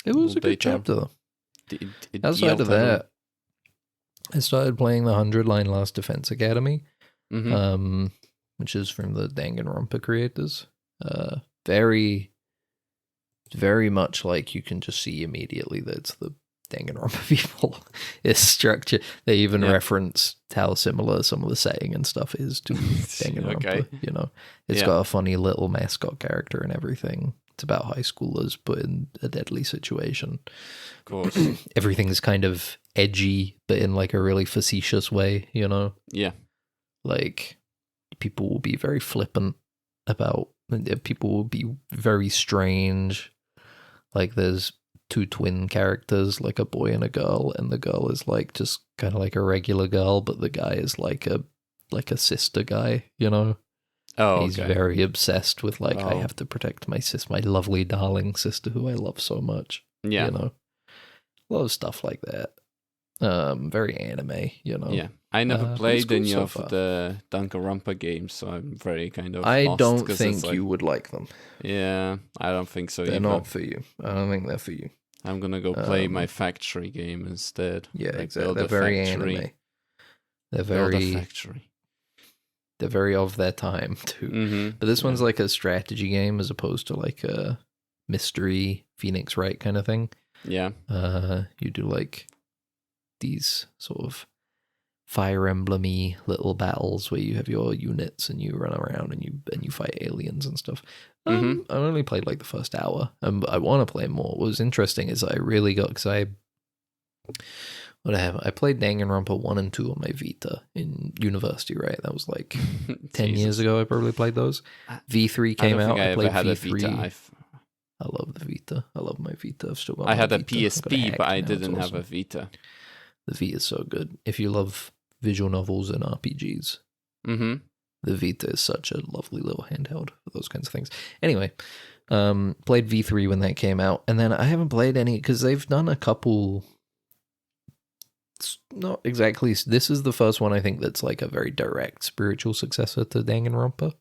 It was a good chapter, though. Outside of that, I started playing the 100-line Last Defense Academy, which is from the Danganronpa creators. Very, very much like you can just see immediately that it's the Danganronpa people. It's structure. They even reference how similar some of the setting and stuff is to Danganronpa. Okay. You know, it's got a funny little mascot character and everything. It's about high schoolers put in a deadly situation. Of course. Everything's kind of edgy, but in like a really facetious way, you know? Yeah. Like, people will be very flippant about, people will be very strange. Like, there's 2 twin characters, like a boy and a girl, and the girl is like just kind of like a regular girl, but the guy is like a sister guy, you know? Oh, he's very obsessed with like, I have to protect my lovely darling sister who I love so much. Yeah, you know, a lot of stuff like that. Very anime, you know. Yeah, I never but it's played cool any so of far. the Danganronpa games, so I'm very kind of I lost, don't 'cause think it's like, you would like them. yeah, I don't think so They're either. not for you. I don't think they're for you. I'm gonna go play my factory game instead. Yeah, like, exactly. build They're a very factory, anime. They're build a very factory. they're very of their time too. But this one's like a strategy game as opposed to like a mystery Phoenix Wright kind of thing. Yeah. You do like these sort of Fire Emblem-y little battles where you have your units and you run around and you fight aliens and stuff. I only played like the first hour. I want to play more. What was interesting is I really got, because I played Danganronpa 1 and 2 on my Vita in university, right? That was like 10 years ago I probably played those. V3 came out. I played V3. I love the Vita. I love my Vita. I've still got I my had a Vita. PSP, but I now. didn't It's have a awesome. Vita. The Vita is so good. If you love visual novels and RPGs, the Vita is such a lovely little handheld for those kinds of things. Anyway, played V3 when that came out, and then I haven't played any because they've done a couple. Not exactly. This is the first one I think that's like a very direct spiritual successor to Danganronpa.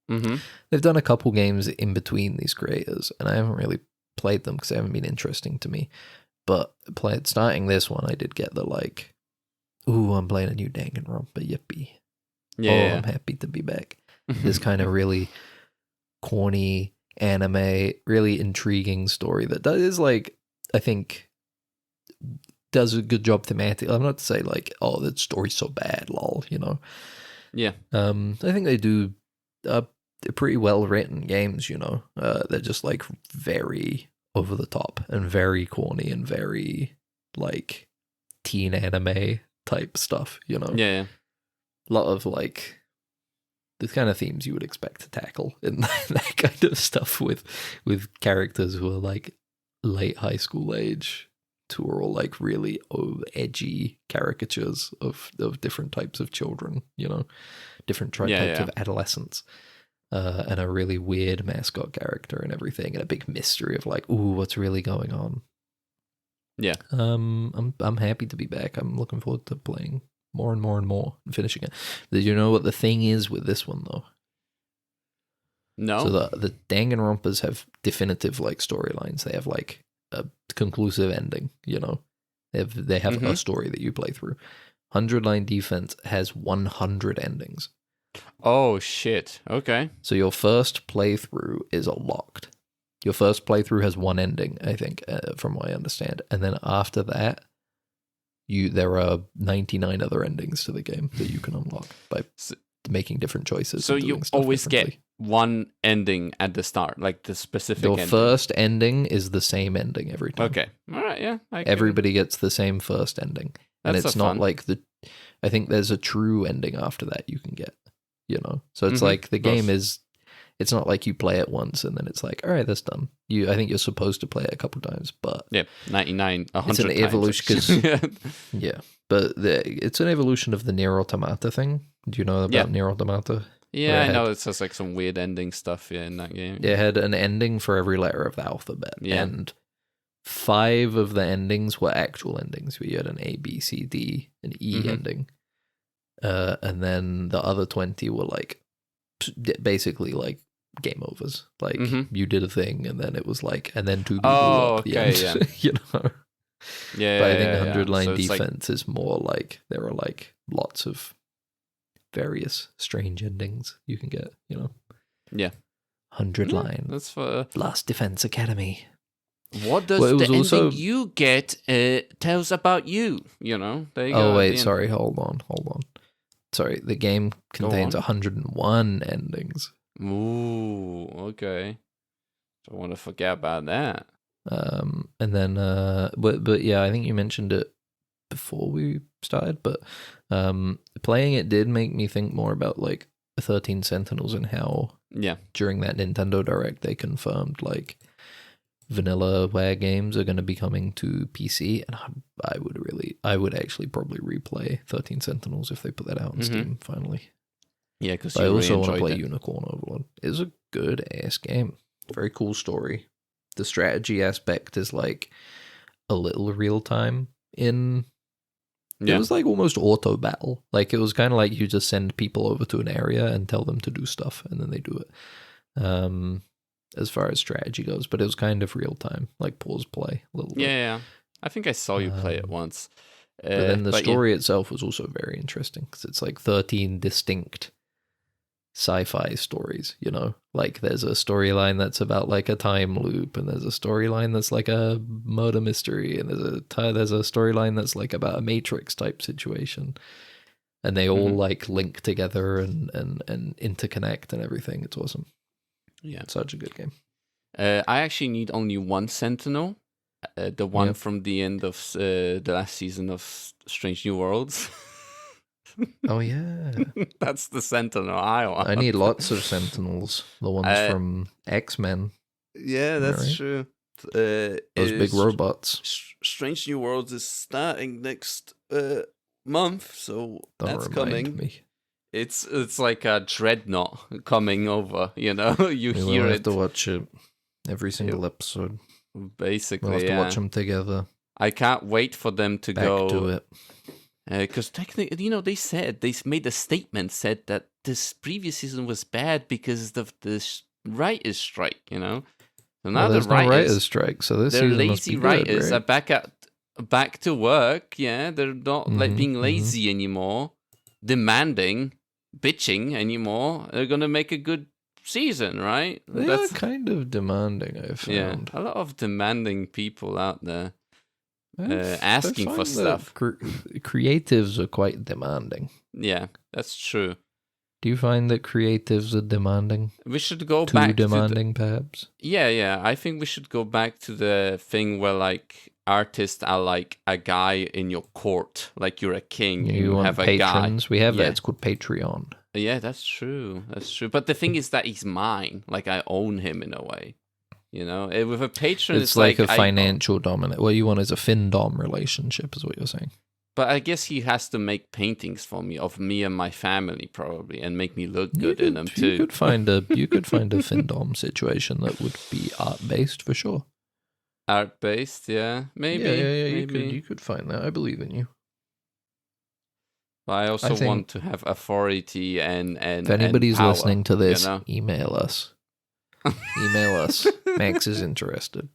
They've done a couple games in between these creators, and I haven't really played them because they haven't been interesting to me. But starting this one, I did get the like, ooh, I'm playing a new Danganronpa, yippee. Yeah. Oh, I'm happy to be back. This kind of really corny anime, really intriguing story that is like, I think, does a good job thematically. I'm not to say like, oh, that story's so bad, lol, you know. Yeah. I think they do pretty well written games, you know. They're just like very over the top and very corny and very like teen anime type stuff, you know. Yeah. A lot of like the kind of themes you would expect to tackle in that kind of stuff with characters who are like late high school age, who are all like really edgy caricatures of different types of children, you know, different types of adolescents. And a really weird mascot character and everything, and a big mystery of like, ooh, what's really going on? Yeah. I'm happy to be back. I'm looking forward to playing more and more and more and finishing it. Did you know what the thing is with this one though? No. So the Danganronpas have definitive like storylines. They have like a conclusive ending. You know, they have a story that you play through. 100 Line Defense has 100 endings. Oh, shit. Okay. So your first playthrough is unlocked. Your first playthrough has one ending, I think, from what I understand. And then after that, there are 99 other endings to the game that you can unlock by making different choices. So you always get one ending at the start, like the specific Your ending. first ending is the same ending every time. Okay. All right, yeah. Everybody gets the same first ending. And it's not like I think there's a true ending after that you can get. You know, so it's like the game is, it's not like you play it once and then it's like, all right, that's done. I think you're supposed to play it a couple times, but 99, 100 it's an times. evolution. Yeah, but it's an evolution of the Nier Automata thing. Do you know about Nier Automata? Yeah, I know. It says like some weird ending stuff in that game. It had an ending for every letter of the alphabet, and 5 of the endings were actual endings. We had an A, B, C, D, and E ending. And then the other 20 were like basically like game overs. Like you did a thing, and then it was like, and then 2 people at the end. Yeah. You know. Yeah. But I think 100 Line so Defense is more like there are like lots of various strange endings you can get. You know. Yeah. 100 Line. That's for Last Defense Academy. What does the ending you get tells about you? You know. There you go. Oh wait, sorry. Hold on. Sorry, the game contains 101 endings. Ooh, okay. Don't want to forget about that. And then, but yeah, I think you mentioned it before we started, but playing it did make me think more about like 13 Sentinels and how during that Nintendo Direct they confirmed like Vanillaware games are going to be coming to PC, and I would actually probably replay 13 Sentinels if they put that out on Steam finally. Yeah, because I also want to play Unicorn Overlord. It's a good ass game. Very cool story. The strategy aspect is like a little real time in It was like almost auto battle. Like it was kind of like you just send people over to an area and tell them to do stuff, and then they do it. As far as strategy goes, but it was kind of real time, like pause play a little bit. Yeah. I think I saw you play it once. But then the story itself was also very interesting because it's like 13 distinct sci-fi stories, you know? Like there's a storyline that's about like a time loop, and there's a storyline that's like a murder mystery, and there's a storyline that's like about a Matrix type situation. And they all like link together and interconnect and everything. It's awesome. Yeah. Such a good game. I actually need only one Sentinel. The one from the end of the last season of Strange New Worlds. Oh, yeah. That's the Sentinel I want. I need lots of Sentinels. The ones from X-Men. Yeah, that's true. Those big robots. Strange New Worlds is starting next month, so that's coming. Me. It's like a dreadnought coming over, you know? You we hear will it. have to watch it every single episode. Basically, we'll have to watch them together. I can't wait for them to go. Back to it. Because technically, you know, they made a statement, said that this previous season was bad because of the writers' strike, you know? So now there's no writers' strike, so this season lazy must be good, writers right? are back to work, yeah? They're not like being lazy anymore, demanding, bitching anymore. They're going to make a good season, right? That's kind of demanding, I've found. Yeah, a lot of demanding people out there asking for stuff. Creatives are quite demanding. Yeah, that's true. Do you find that creatives are demanding? We should go Too back demanding, perhaps? Yeah. I think we should go back to the thing where like artists are like a guy in your court, like you're a king. You have a patrons. Guy. We have that. It's called Patreon. Yeah, that's true. But the thing is that he's mine. Like I own him in a way. You know, with a patron, it's like a financial dominant. What you want is a fin-dom relationship, is what you're saying. But I guess he has to make paintings for me of me and my family, probably, and make me look good in them too. You could find a fin-dom situation that would be art-based for sure. Art-based, yeah, maybe. Yeah. You could find that. I believe in you. But I also want to have authority and if anybody's power, listening to this, you know? email us. Email us. Max is interested.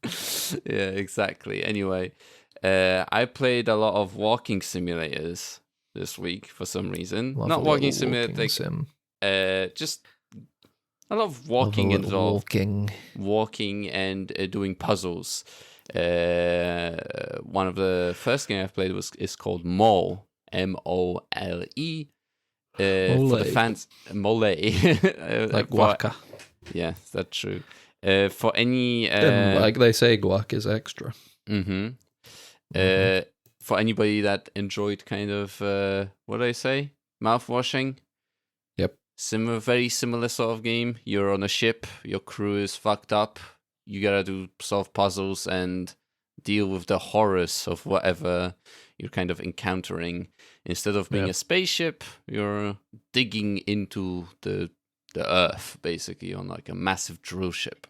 Yeah, exactly. Anyway, I played a lot of walking simulators this week for some reason. Not walking simulator, sim. Just a lot of walking involved. Walking and doing puzzles. One of the first game I've played is called Mole. Mole. For the fans, Mole. Like guaca. Yeah, that's true. For any... like they say, guac is extra. For anybody that enjoyed kind of, what do I say? Mouthwashing? Yep. Very similar sort of game. You're on a ship, your crew is fucked up, you gotta solve puzzles and deal with the horrors of whatever you're kind of encountering. Instead of being a spaceship, you're digging into the Earth, basically, on like a massive drill ship.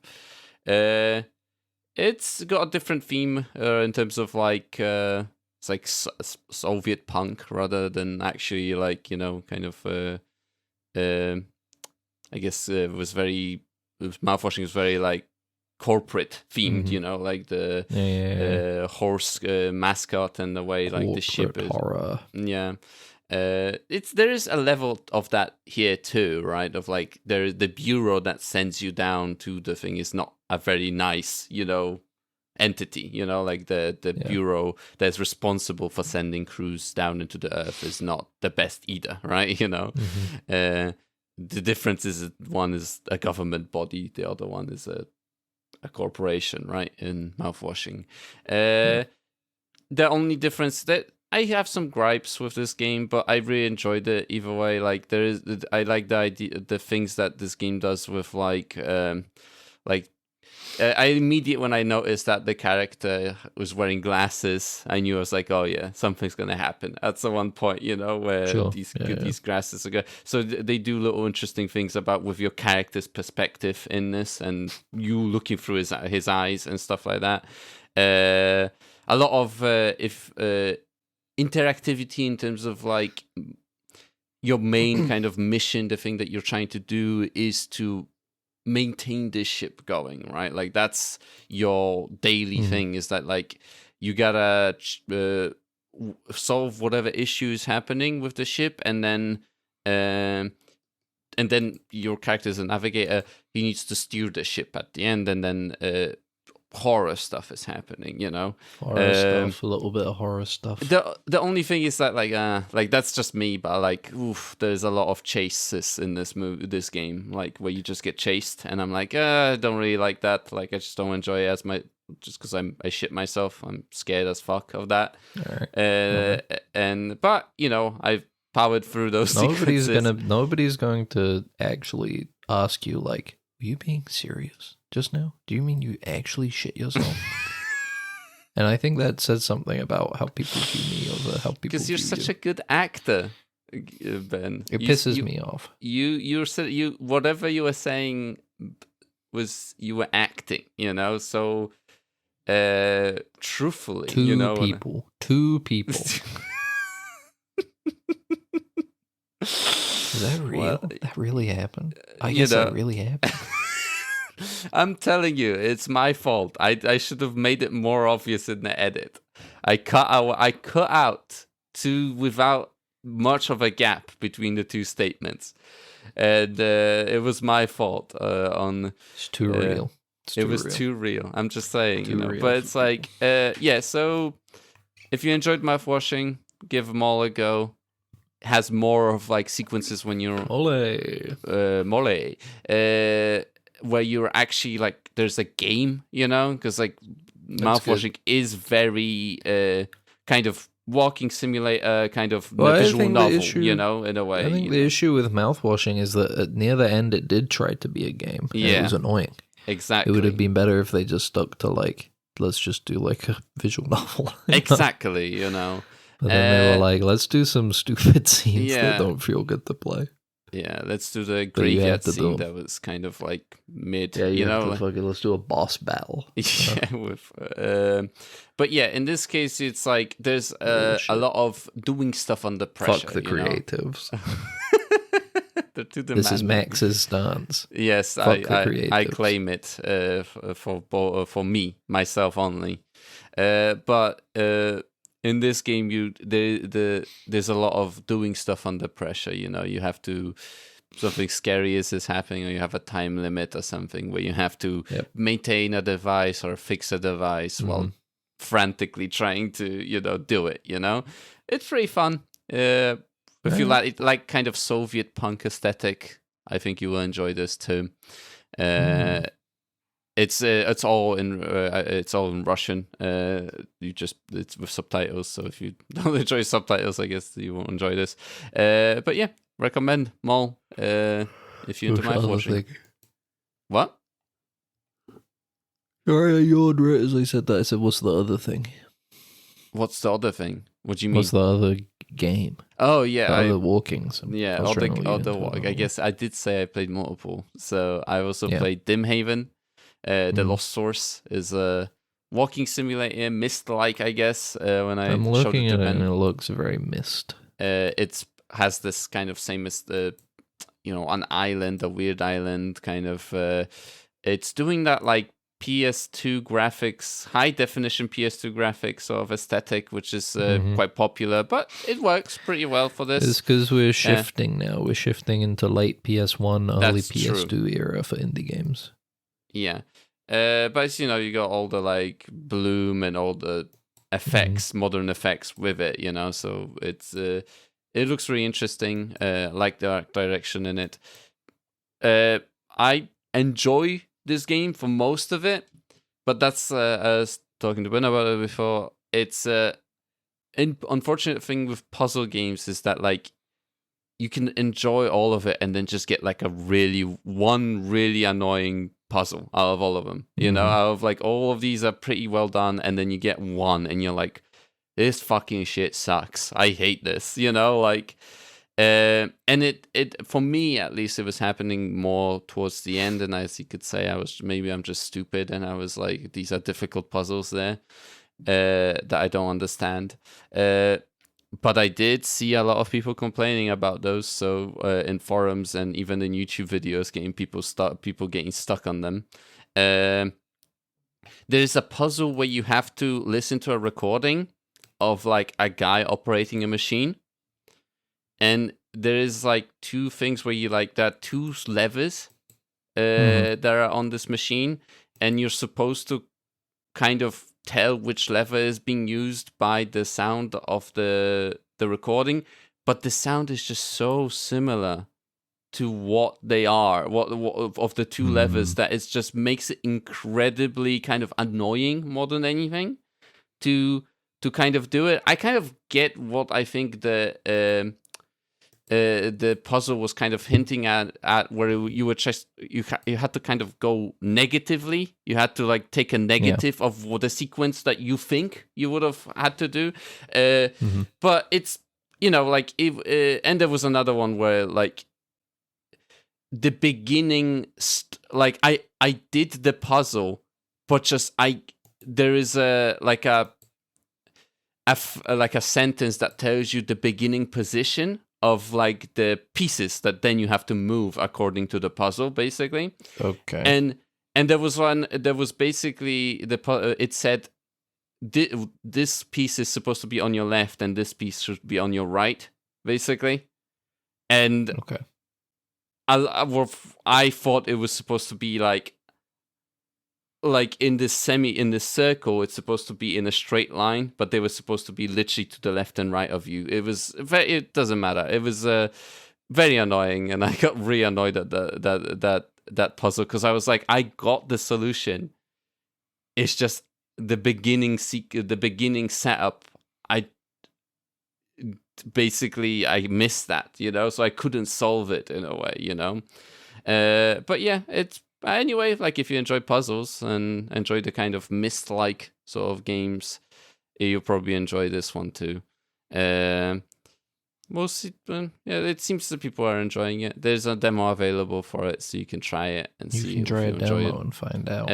It's got a different theme in terms of like it's like Soviet punk rather than actually like, you know, kind of I guess mouthwashing was very like corporate themed, you know, like the horse mascot and the way like the ship is horror. Yeah. There is a level of that here too, right? Of like the bureau that sends you down to the thing is not a very nice, you know, entity, you know, like the bureau that's responsible for sending crews down into the Earth is not the best either, right? You know, the difference is one is a government body, the other one is a corporation, right? In mouthwashing, the only difference that I have some gripes with this game, but I really enjoyed it either way. Like I like the idea, the things that this game does with I immediately when I noticed that the character was wearing glasses, I knew I was like, oh yeah, something's gonna happen at some one point, you know, where these glasses are good. So they do little interesting things about with your character's perspective in this, and you looking through his eyes and stuff like that. A lot of interactivity in terms of like your main kind of mission, the thing that you're trying to do is to maintain this ship going, right? Like that's your daily thing, is that like you gotta solve whatever issue is happening with the ship, and then your character is a navigator. He needs to steer the ship at the end, and then horror stuff is happening, you know. Horror stuff, a little bit of horror stuff. The only thing is that like that's just me, but like there's a lot of chases in this game, like where you just get chased, and I'm like I don't really like that. Like I just don't enjoy it just because I shit myself. I'm scared as fuck of that. And but you know, I've powered through those. Nobody's going to actually ask you like, "Are you being serious just now? Do you mean you actually shit yourself?" And I think that says something about how people view me over how people. Because you're such a good actor, Ben. It pisses me off. You whatever you were saying was you were acting, you know. So truthfully, two people. Is that real? Well, that really happened? I guess that really happened. I'm telling you, it's my fault. I should have made it more obvious in the edit. I cut out two without much of a gap between the two statements, and it was my fault. It's too real. It was too real. I'm just saying, Too real. But it's like, yeah. So if you enjoyed mouthwashing, give them all a go. It has more of like sequences when you're mole, where you're actually like there's a game, you know, because like mouthwashing is very kind of walking simulator, kind of visual novel, you know, in a way. I think the issue with mouthwashing is that near the end it did try to be a game. Yeah, it was annoying. Exactly. It would have been better if they just stuck to like, let's just do like a visual novel. Exactly, you know. But then they were like, let's do some stupid scenes that don't feel good to play. Yeah, let's do the graveyard scene that was kind of like mid. Yeah, you know, let's do a boss battle. Yeah, but yeah, in this case, it's like there's a lot of doing stuff under pressure. Fuck the creatives. This is Max's stance. Yes, I claim it for me, myself only. But in this game, there's a lot of doing stuff under pressure. You know, you have to something scary is happening, or you have a time limit or something where you have to maintain a device or fix a device while frantically trying to do it. You know, it's pretty fun. If you like kind of Soviet punk aesthetic, I think you will enjoy this too. It's all in Russian. It's with subtitles, so if you don't enjoy subtitles, I guess you won't enjoy this. But yeah, recommend Mole if you're into mouthwashing. What? Sorry, I yawned right as I said that. I said, "What's the other thing?" What's the other thing? What do you mean? What's the other game? Oh yeah, other walkings. Yeah, I guess I did say I played multiple. So I also played Dimhaven. The Lost Source is a walking simulator, Mist-like, I guess. When I'm looking at it, and it looks very Mist. It has this kind of same as the, an island, a weird island kind of. It's doing that like PS2 graphics, high definition PS2 graphics sort of aesthetic, which is quite popular, but it works pretty well for this. It's because we're shifting now. We're shifting into late PS1, early PS2 era for indie games. Yeah. But you got all the like bloom and all the effects, modern effects with it, so it's it looks really interesting. Like the art direction in it. I enjoy this game for most of it, but that's I was talking to Ben about it before. It's unfortunate thing with puzzle games is that like you can enjoy all of it and then just get like one really annoying puzzle out of all of them. Out of like all of these are pretty well done, and then you get one and you're like, this fucking shit sucks. I hate this. And it for me at least, it was happening more towards the end, and as you could say, I'm just stupid, and I was like, these are difficult puzzles there that I don't understand. But I did see a lot of people complaining about those. So in forums and even in YouTube videos, people getting stuck on them. There's a puzzle where you have to listen to a recording of like a guy operating a machine, and there is like two things where you like that two levers that are on this machine, and you're supposed to kind of tell which lever is being used by the sound of the recording, but the sound is just so similar to what they are, what of the two levers, that it just makes it incredibly kind of annoying more than anything to kind of do it. I kind of get what I think the puzzle was kind of hinting at where you were just you had to kind of go negatively. You had to like take a negative of what the sequence that you think you would have had to do. But it's, you know, like and there was another one where like the beginning like I did the puzzle, but just there is a sentence that tells you the beginning position of like the pieces that then you have to move according to the puzzle, basically. Okay. And there was basically it said this piece is supposed to be on your left and this piece should be on your right, basically. And okay. I thought it was supposed to be like in this circle, it's supposed to be in a straight line, but they were supposed to be literally to the left and right of you. It doesn't matter. It was very annoying, and I got really annoyed at that puzzle because I was like, I got the solution. It's just the beginning setup. I missed that, you know, so I couldn't solve it in a way, you know. But yeah, it's. Anyway, like if you enjoy puzzles and enjoy the kind of Myst-like sort of games, you'll probably enjoy this one too. Mostly, it seems that people are enjoying it. There's a demo available for it, so you can try it and see. You can try a demo and find out.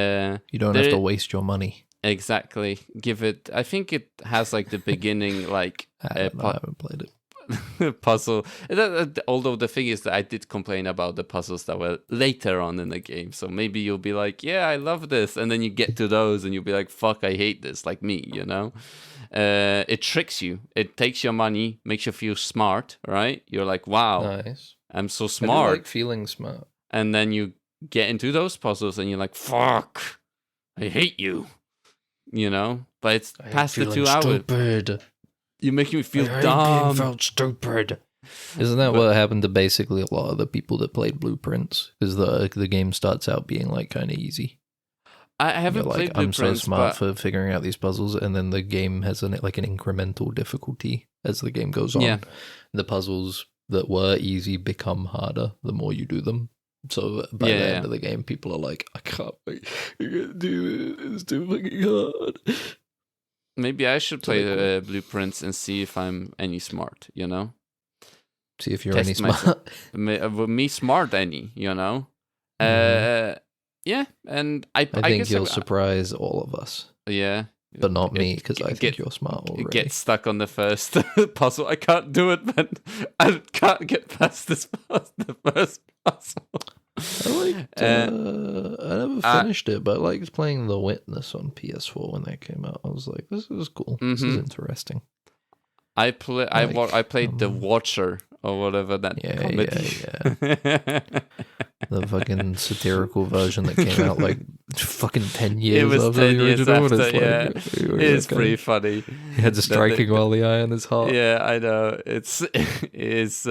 You don't have to waste your money. Exactly. Give it. I think it has like the beginning, like I haven't played it. Puzzle. Although the thing is that I did complain about the puzzles that were later on in the game, so maybe you'll be like, yeah, I love this, and then you get to those and you'll be like, fuck, I hate this, like me, you know. It tricks you. It takes your money, makes you feel smart, right? You're like, wow, nice, I'm so smart. I like feeling smart. And then you get into those puzzles and you're like, fuck, I hate you, you know. But it's past the 2 hours. Stupid. You make me feel dumb. I felt stupid. Isn't that what happened to basically a lot of the people that played Blueprints? Because the game starts out being like kind of easy. I haven't played Blueprints. I'm so smart for figuring out these puzzles, and then the game has an incremental difficulty as the game goes on. Yeah. The puzzles that were easy become harder the more you do them. So by the end of the game, people are like, I can't wait. You gotta do it. It's too fucking hard. Maybe I should play Blueprints and see if I'm any smart, you know? See if you're any smart. Me smart any, you know? Yeah, and I think guess you'll surprise all of us. Yeah. But not me, because I think you're smart already. Get stuck on the first puzzle. I can't do it, man. I can't get past the first puzzle. I never finished it, but I liked playing The Witness on PS4 when that came out. I was like, this is cool. This is interesting. I played The Watcher or whatever that comedy. Yeah. The fucking satirical version that came out like fucking 10 years after the original. It is pretty funny. He had the striking while the eye on his heart. Yeah, I know. It is.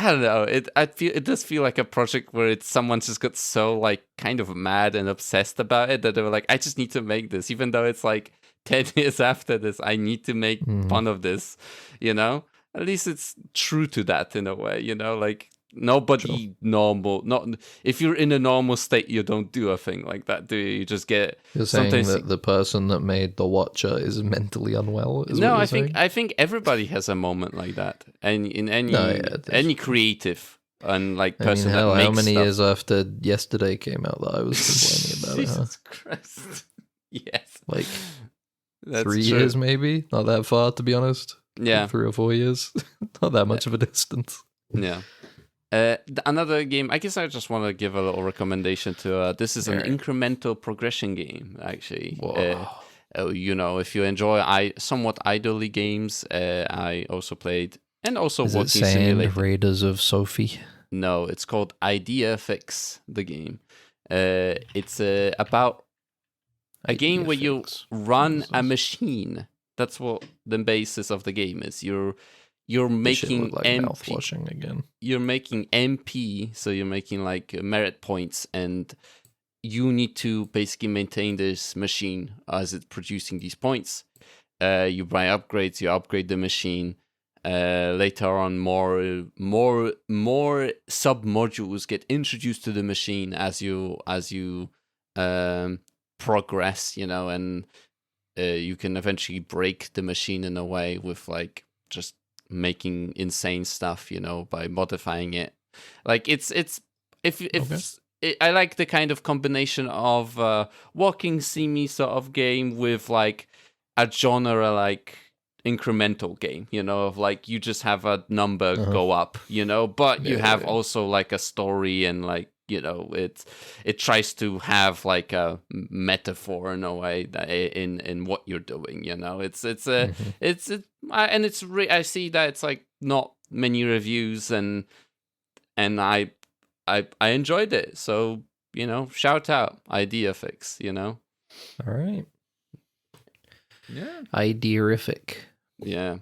I don't know. It does feel like a project where someone just got so like kind of mad and obsessed about it that they were like, I just need to make this, even though it's like 10 years after this. I need to make fun of this, you know. At least it's true to that in a way, you know. Like nobody normal, not if you're in a normal state, you don't do a thing like that, do you? You just get. You're saying that the person that made The Watcher is mentally unwell? No, I think everybody has a moment like that, and in any creative and like person that makes how many stuff. years after Yesterday came out that I was complaining about Jesus Christ. Yes. Like That's 3 true. years maybe. Not that far, to be honest. Yeah. Like 3 or 4 years. Not that much of a distance. Yeah. Another game, I guess I just want to give a little recommendation to, this is an Alright. incremental progression game, actually. Whoa. If you enjoy somewhat idly games, I also played, and also Is it Walking Sand Simulator. Raiders of Sophie? No, it's called Idea Fix, the game. It's about a game where you run a machine. That's what the basis of the game is. You're making like MP. mouthwashing again. You're making MP, so you're making like merit points, and you need to basically maintain this machine as it's producing these points. You buy upgrades, you upgrade the machine. Later on, more sub modules get introduced to the machine as you progress, and you can eventually break the machine in a way with like just making insane stuff, by modifying it. Like I like the kind of combination of walking simmy sort of game with like a genre like incremental game, of like you just have a number go up, but you have also like a story, and like it tries to have like a metaphor in a way that in what you're doing, I see that it's like not many reviews, and I enjoyed it, so shout out Idea Fix. All right. Yeah. Idearific. Yeah.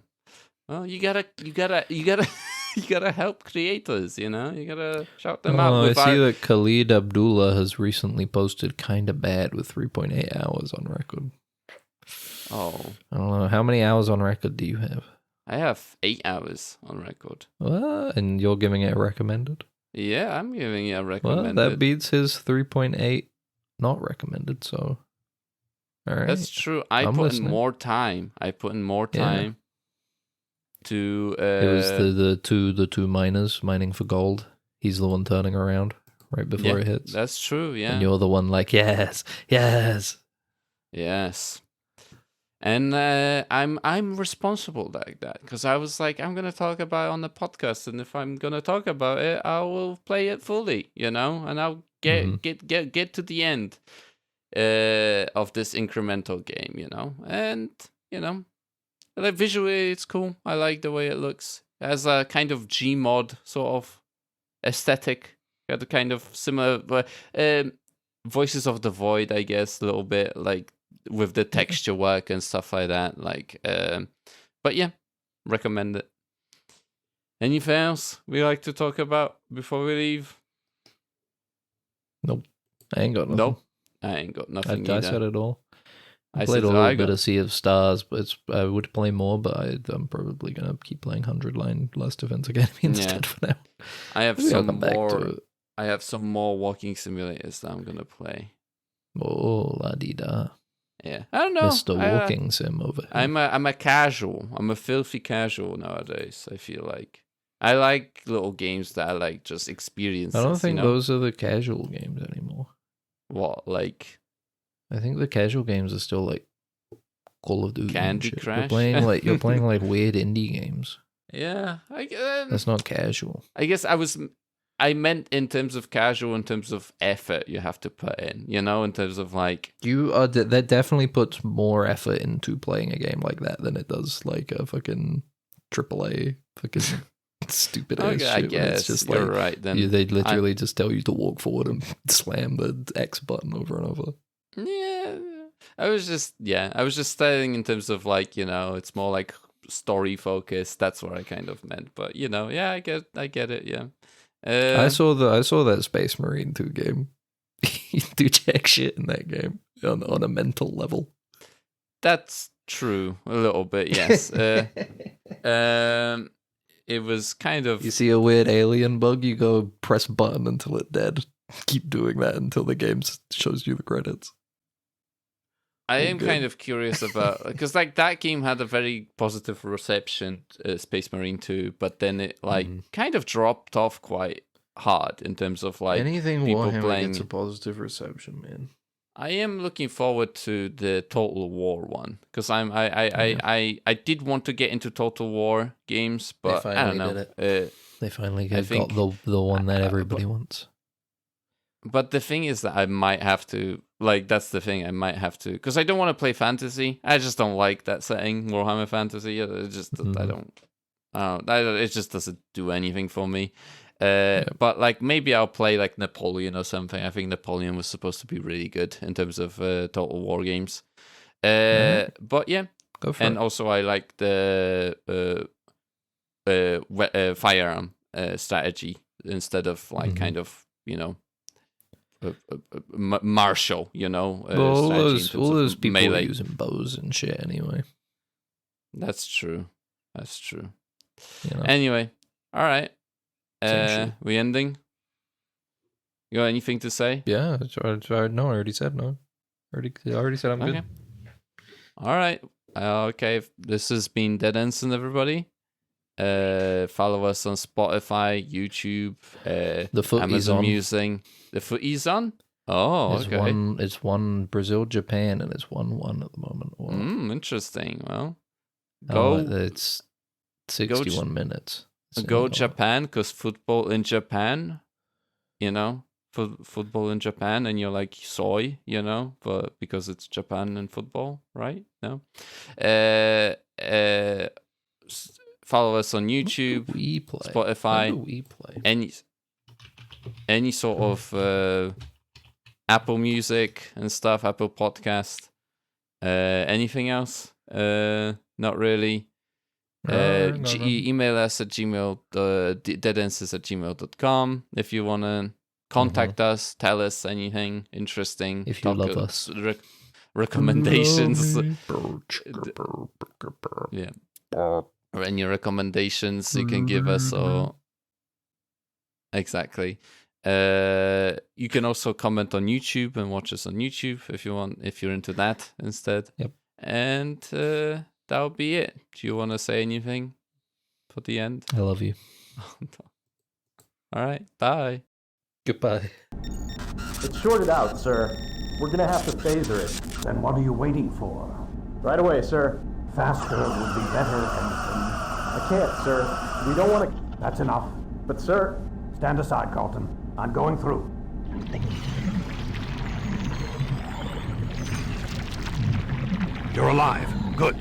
Well, you gotta you gotta help creators, you gotta shout them out. I see that Khalid Abdullah has recently posted Kinda Bad with 3.8 hours on record. Oh. I don't know. How many hours on record do you have? I have 8 hours on record. And you're giving it a recommended? Yeah, I'm giving it a recommended. Well, that beats his 3.8 not recommended, so... All right. That's true. I put in more time to... It was the two miners mining for gold. He's the one turning around right before it hits. That's true, yeah. And you're the one like, yes. And I'm responsible like that, because I was like, I'm gonna talk about it on the podcast, and if I'm gonna talk about it, I will play it fully, and I'll get to the end of this incremental game, and like visually it's cool. I like the way it looks. It has a kind of Gmod sort of aesthetic, got a kind of similar Voices of the Void, I guess, a little bit like with the texture work and stuff like that. Like, but yeah, recommend it. Anything else we like to talk about before we leave? Nope, I ain't got nothing. Nope, I ain't got nothing. I said it all. I played a little bit of Sea of Stars, but I would play more, but I'm probably going to keep playing 100-line Last Defense Academy instead for now. I have I have some more walking simulators that I'm going to play. Oh, la-dee-da. Yeah, I don't know. Mr. Walking Sim over here. I'm a casual. I'm a filthy casual nowadays, I feel like. I like little games that I like just experiences. I don't think those are the casual games anymore. What, like? I think the casual games are still like Call of Duty, Candy Crush. You're playing like weird indie games. Yeah, that's not casual. I guess I meant in terms of casual, in terms of effort you have to put in. In terms of like that definitely puts more effort into playing a game like that than it does like a fucking AAA fucking stupid ass shit. I guess it's just you're like, right. Then they literally just tell you to walk forward and slam the X button over and over. Yeah, I was just saying in terms of like, it's more like story focused. That's what I kind of meant. But yeah, I get it. Yeah. I saw that Space Marine 2 game. You do jack shit in that game on a mental level. That's true, a little bit. Yes. It was kind of. You see a weird alien bug, you go press button until it's dead. Keep doing that until the game shows you the credits. I am kind of curious about, because like that game had a very positive reception, Space Marine 2, but then it like kind of dropped off quite hard in terms of like anything people Warhammer playing. gets a positive reception, man. I am looking forward to the Total War one because I did want to get into Total War games, but I don't know. They finally got the one that everybody wants. But the thing is that I might have to, like, that's the thing, I might have to, because I don't want to play fantasy. I just don't like that setting, Warhammer Fantasy. It just, it just doesn't do anything for me. But, like, maybe I'll play, like, Napoleon or something. I think Napoleon was supposed to be really good in terms of Total War games. But, yeah. Go for and it. also, I like the firearm strategy instead of, like, kind of, you know, martial, you know. All those people melee. Are using bows and shit anyway. That's true. You know? Anyway, all right. We ending? You got anything to say? Yeah, no, I already said no. I already said I'm good. All right. Okay, this has been Dead Ensign, everybody. Follow us on Spotify, YouTube, Amazon Music. The footy's on? Oh, okay. It's one Brazil, Japan, and it's 1-1 at the moment. Interesting. Well, it's 61 minutes. Go Japan, because football in Japan, you know, football in Japan, and you're like soy, you know, but because it's Japan and football, right? No. Follow us on YouTube, Spotify, any sort of Apple Music and stuff, Apple Podcast. Anything else? Not really. Email us at deadenses@gmail.com if you want to contact us, tell us anything interesting. If you love us. Recommendations. Yeah. Or any recommendations you can give us, or exactly. You can also comment on YouTube and watch us on YouTube if you want, if you're into that instead. Yep. And that'll be it. Do you want to say anything for the end? I love you. All right. Bye. Goodbye. It's shorted out, sir. We're gonna have to phaser it. Then what are you waiting for? Right away, sir. Faster would be better, Ensign. I can't, sir. We don't want to... That's enough. But, sir... Stand aside, Carlton. I'm going through. You're alive. Good.